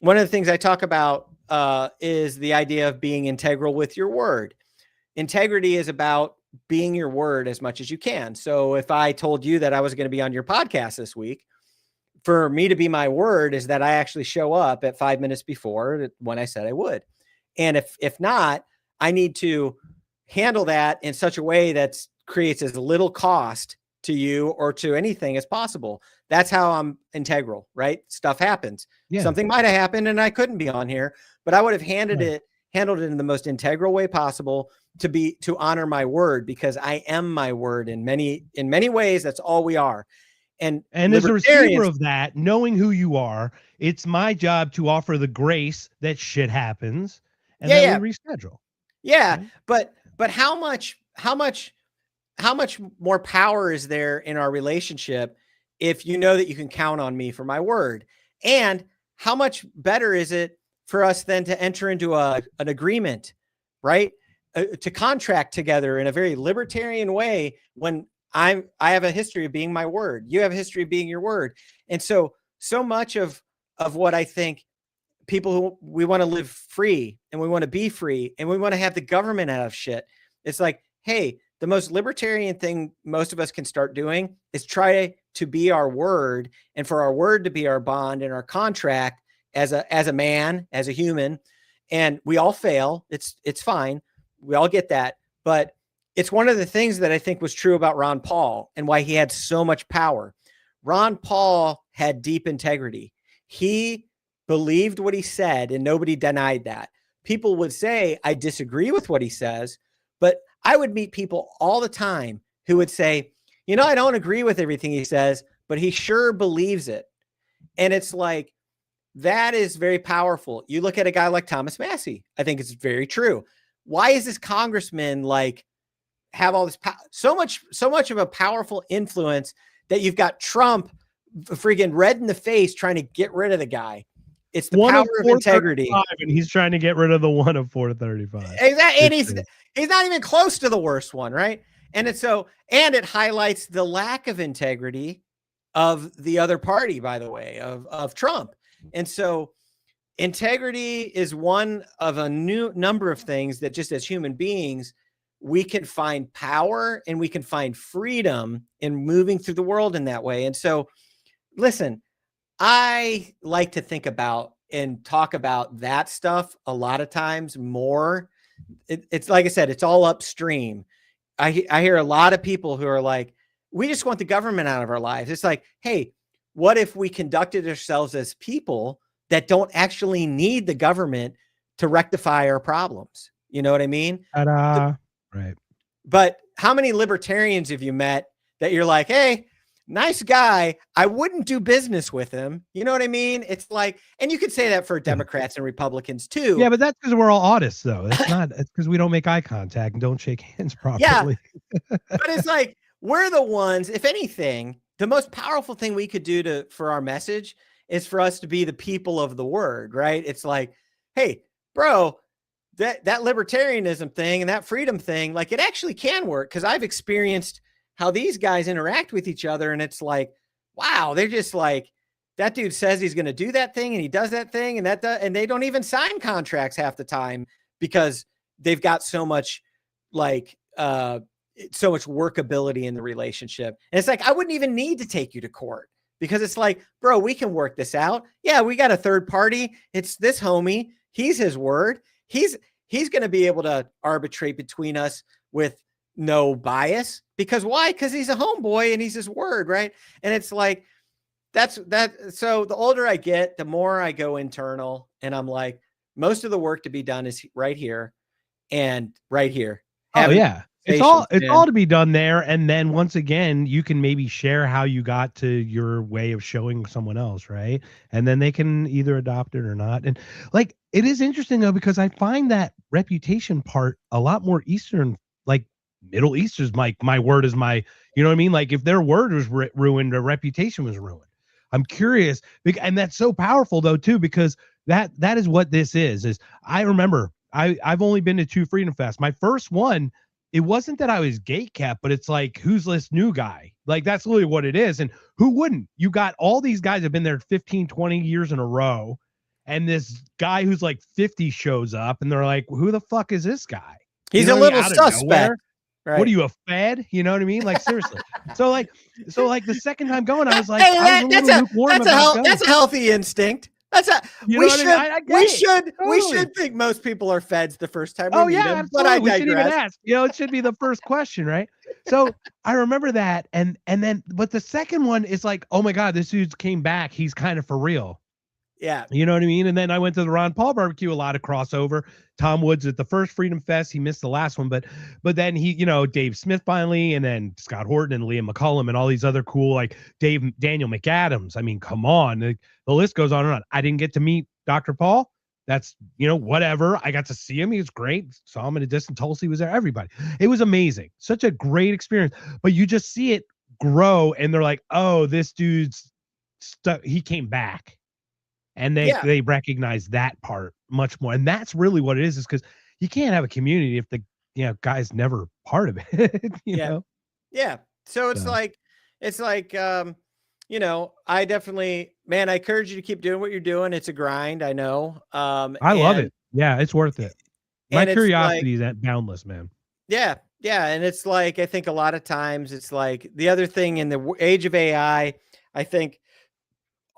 one of the things I talk about is the idea of being integral with your word. Integrity is about being your word as much as you can. So if I told you that I was going to be on your podcast this week, for me to be my word is that I actually show up at 5 minutes before when I said I would. And if not, I need to handle that in such a way that creates as little cost to you or to anything as possible. That's how I'm integral, right? Stuff happens. Yeah. Something might have happened and I couldn't be on here, but I would have handled it in the most integral way possible to honor my word, because I am my word in many ways. That's all we are. And as a receiver of that, knowing who you are, it's my job to offer the grace that shit happens and then we reschedule. Yeah. Right? But how much more power is there in our relationship if you know that you can count on me for my word? And how much better is it for us then to enter into an agreement, right? To contract together in a very libertarian way when I have a history of being my word. You have a history of being your word. And so much of what I think people who we want to live free and we want to be free and we want to have the government out of shit. It's like, hey, the most libertarian thing most of us can start doing is try to be our word, and for our word to be our bond and our contract as a man, as a human. And we all fail. It's fine. We all get that. But it's one of the things that I think was true about Ron Paul and why he had so much power. Ron Paul had deep integrity. He believed what he said and nobody denied that. People would say, I disagree with what he says, but I would meet people all the time who would say, you know, I don't agree with everything he says, but he sure believes it. And it's like, that is very powerful. You look at a guy like Thomas Massey. I think it's very true. Why is this congressman like have all this so much of a powerful influence that you've got Trump freaking red in the face trying to get rid of the guy? It's the power of integrity. And he's trying to get rid of the one of 435. Exactly. And he's not even close to the worst one, right? And it highlights the lack of integrity of the other party, by the way, of Trump. And so integrity is one of a new number of things that just as human beings, we can find power and we can find freedom in moving through the world in that way. And so, listen, I like to think about and talk about that stuff a lot of times more. It's like I said, it's all upstream. I hear a lot of people who are like, we just want the government out of our lives. It's like, hey, what if we conducted ourselves as people that don't actually need the government to rectify our problems? You know what I mean? Right. But how many libertarians have you met that you're like, hey, nice guy, I wouldn't do business with him? You know what I mean? It's like, and you could say that for Democrats and Republicans too. Yeah, but that's because we're all autists, though. It's because we don't make eye contact and don't shake hands properly. Yeah. But it's like, we're the ones, if anything, the most powerful thing we could do for our message is for us to be the people of the word, right? It's like, hey, bro, that libertarianism thing and that freedom thing, like, it actually can work, because I've experienced how these guys interact with each other. And it's like, wow, they're just like, that dude says he's going to do that thing and he does that thing and they don't even sign contracts half the time because they've got so much so much workability in the relationship. And it's like, I wouldn't even need to take you to court, because it's like, bro, we can work this out. Yeah, we got a third party. It's this homie. He's his word. He's going to be able to arbitrate between us with no bias. Because why? Because he's a homeboy and he's his word, right? And it's like, that's that. So the older I get, the more I go internal, and I'm like, most of the work to be done is right here and right here. Oh, yeah. it's man. all to be done there. And then once again, you can maybe share how you got to your way of showing someone else, right? And then they can either adopt it or not. And like it is interesting though, because I find that reputation part a lot more Eastern, like Middle East is my word is my, you know what I mean? Like if their word was ruined, their reputation was ruined. I'm curious, and that's so powerful though too, because that is what this is I remember I've only been to 2 Freedom Fest. My first one, it wasn't that I was gate kept, but it's like, who's this new guy? Like, that's literally what it is. And who wouldn't? You got all these guys have been there 15, 20 years in a row. And this guy who's like 50 shows up and they're like, who the fuck is this guy? He's you know a little out of suspect. nowhere? Right. What are you, a fed? You know what I mean? Like seriously. So like the second time going, I was like, Hey, I was that's a healthy instinct. That's a You know we what I should mean? I get we it. should we Totally. should think most people are feds the first time we Oh meet yeah, them, but I absolutely. We shouldn't even digress. ask. You know, it should be the first question, right? So I remember that, and then, but the second one is like, oh my god, this dude came back. He's kind of for real. Yeah. You know what I mean? And then I went to the Ron Paul barbecue, a lot of crossover. Tom Woods at the first Freedom Fest, he missed the last one, but then he, you know, Dave Smith finally, and then Scott Horton and Liam McCullum and all these other cool, like Daniel McAdams. I mean, come on, the list goes on and on. I didn't get to meet Dr. Paul. That's, you know, whatever. I got to see him. He was great. Saw him in a distant Tulsi was there. Everybody. It was amazing. Such a great experience. But you just see it grow and they're like, oh, this dude's he came back. And they recognize that part much more. And that's really what it is because you can't have a community if the guy's never part of it. you know? Yeah. So it's like you know, I definitely, man, I encourage you to keep doing what you're doing. It's a grind, I know. I love it. Yeah, it's worth it. My curiosity is boundless, man. Yeah. Yeah. And it's like, I think a lot of times it's like the other thing in the age of AI, I think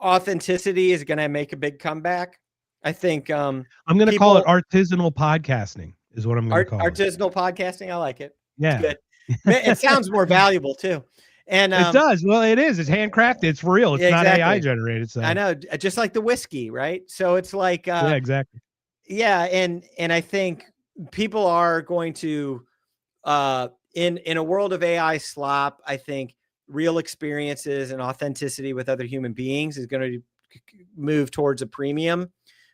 authenticity is going to make a big comeback. I think I'm going to call it artisanal podcasting is what I'm going to call it. Artisanal podcasting. I like it. Yeah. It's good. It sounds more valuable too. And it does. Well, it is. It's handcrafted. It's real. It's not AI generated. So I know, just like the whiskey, right? So it's like, yeah, exactly. Yeah. And I think people are going to, in a world of AI slop, I think real experiences and authenticity with other human beings is going to move towards a premium.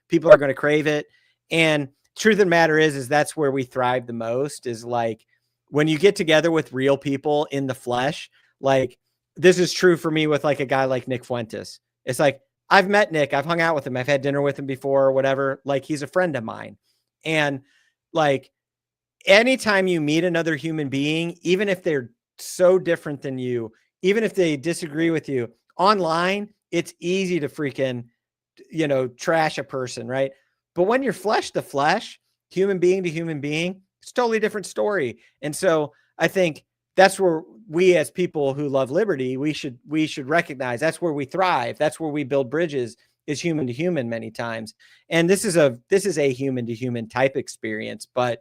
People are going to crave it. And truth of the matter is that's where we thrive the most, is like when you get together with real people in the flesh. Like this is true for me with like a guy like Nick Fuentes. It's like, I've met Nick, I've hung out with him, I've had dinner with him before or whatever. Like he's a friend of mine. And like anytime you meet another human being, even if they're so different than you, even if they disagree with you online, it's easy to freaking, you know, trash a person, right? But when you're flesh to flesh, human being to human being, it's a totally different story. And so I think that's where we as people who love liberty, we should recognize that's where we thrive. That's where we build bridges, is human to human many times. And this is a human to human type experience, but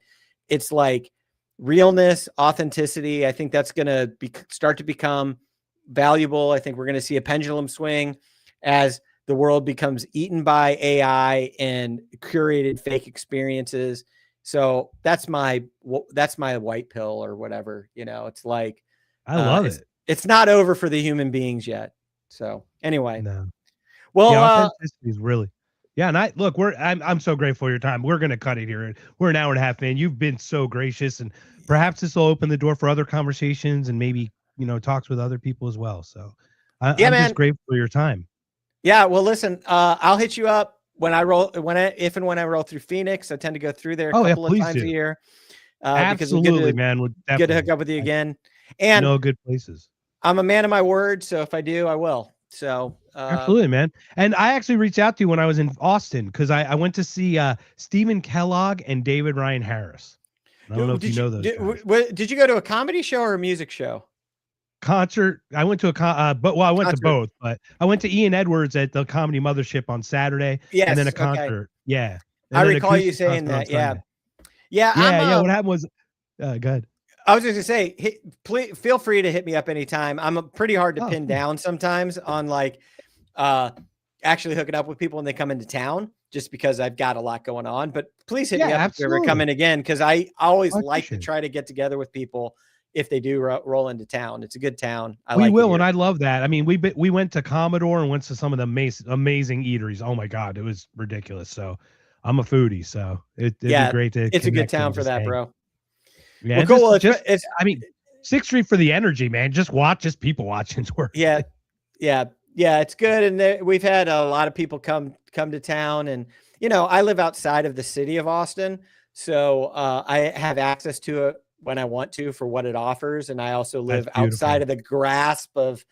it's like realness, authenticity. I think that's going to start to become valuable. I think we're going to see a pendulum swing as the world becomes eaten by AI and curated fake experiences. So that's my white pill or whatever, you know. It's like, I love it. It's not over for the human beings yet. So anyway, no. Well, authenticity is really, yeah. And I'm so grateful for your time. We're going to cut it here. We're an hour and a half, man. You've been so gracious, and perhaps this will open the door for other conversations and maybe, you know, talks with other people as well. So I'm just grateful for your time. Yeah. Well, listen, I'll hit you up when I roll through Phoenix. I tend to go through there a couple of times a year. Absolutely, man. Good to hook up with you again. And good places. I'm a man of my word. So if I do, I will. So absolutely, man. And I actually reached out to you when I was in Austin because I went to see Stephen Kellogg and David Ryan Harris. I don't know if you know those guys. Did you go to a comedy show or a music show? Concert. I went to I went to both, but I went to Ian Edwards at the Comedy Mothership on Saturday. Yes, and then a concert. Okay. Yeah. I recall you saying that. Yeah. Yeah. What happened was, good. I was just gonna say, please feel free to hit me up anytime. I'm pretty hard to pin down sometimes on like, actually hooking up with people when they come into town, just because I've got a lot going on. But please hit me Yeah, up if you ever come in again, because I always I like to appreciate it. try to get together with people if they do roll into town. It's a good town. We like it will, here. and I love that. I mean, we went to Commodore and went to some of the amazing eateries. Oh my God, it was ridiculous. So I'm a foodie, so it'd be great to. It's a good connect and town for just that, hang. bro. Yeah, Well, and cool. Just, I mean, 6th Street for the energy, man. Just people watching's worth. Yeah, it's good. And we've had a lot of people come to town, and I live outside of the city of Austin, so I have access to it when I want to for what it offers, and I also live outside of the grasp of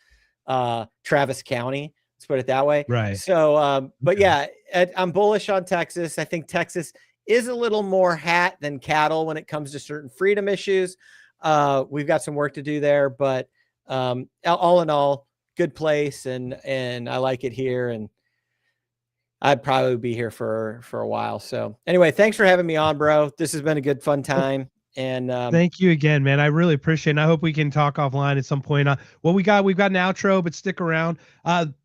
Travis County. Let's put it that way. Right. So, but yeah, I'm bullish on Texas. I think Texas is a little more hat than cattle when it comes to certain freedom issues. We've got some work to do there, but all in all, good place, and I like it here, and I'd probably be here for a while. So anyway, thanks for having me on, bro. This has been a good fun time. And thank you again, man. I really appreciate it. And I hope we can talk offline at some point. Well, we've got an outro, but stick around.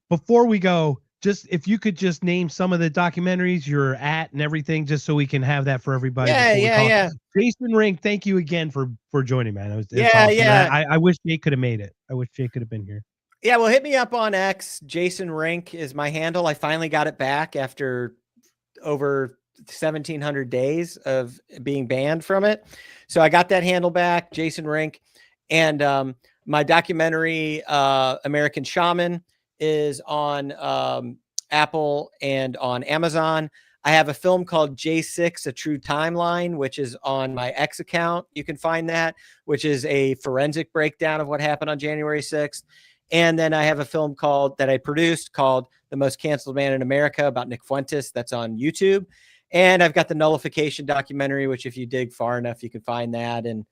Before we go, just if you could just name some of the documentaries you're at and everything, just so we can have that for everybody. Yeah. Jason Rink, thank you again for joining, man. It was yeah, awesome. yeah. I wish Jake could have made it. I wish Jake could have been here. Yeah, well, hit me up on X. Jason Rink is my handle. I finally got it back after over 1,700 days of being banned from it. So I got that handle back, Jason Rink. And my documentary, American Shaman, is on Apple and on Amazon. I have a film called J6, A True Timeline, which is on my X account. You can find that, which is a forensic breakdown of what happened on January 6th. And then I have a film that I produced called The Most Canceled Man in America about Nick Fuentes. That's on YouTube. And I've got the Nullification documentary, which if you dig far enough, you can find that. And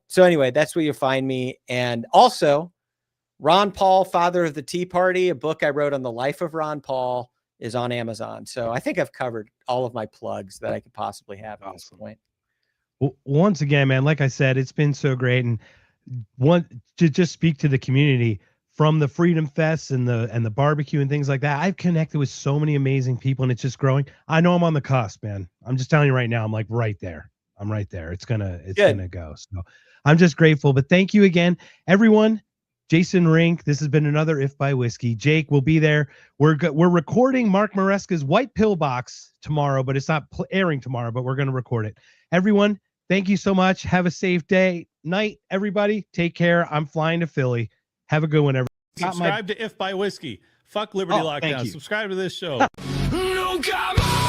so anyway, that's where you'll find me. And also, Ron Paul, Father of the Tea Party, a book I wrote on the life of Ron Paul, is on Amazon. So I think I've covered all of my plugs that I could possibly have at this point. Well, once again, man, like I said, it's been so great. And to just speak to the community from the Freedom Fest and the barbecue and things like that. I've connected with so many amazing people, and it's just growing. I know I'm on the cusp, man. I'm just telling you right now, I'm like right there. I'm right there. It's gonna go. So I'm just grateful. But thank you again, everyone. Jason Rink. This has been another If by Whiskey. Jake will be there. We're recording Mark Maresca's White Pillbox tomorrow, but it's not airing tomorrow. But we're gonna record it. Everyone, thank you so much. Have a safe night, everybody. Take care. I'm flying to Philly. Have a good one, everyone. Subscribe to If by Whiskey. Fuck Liberty Lockdown. Subscribe to this show. No, come on!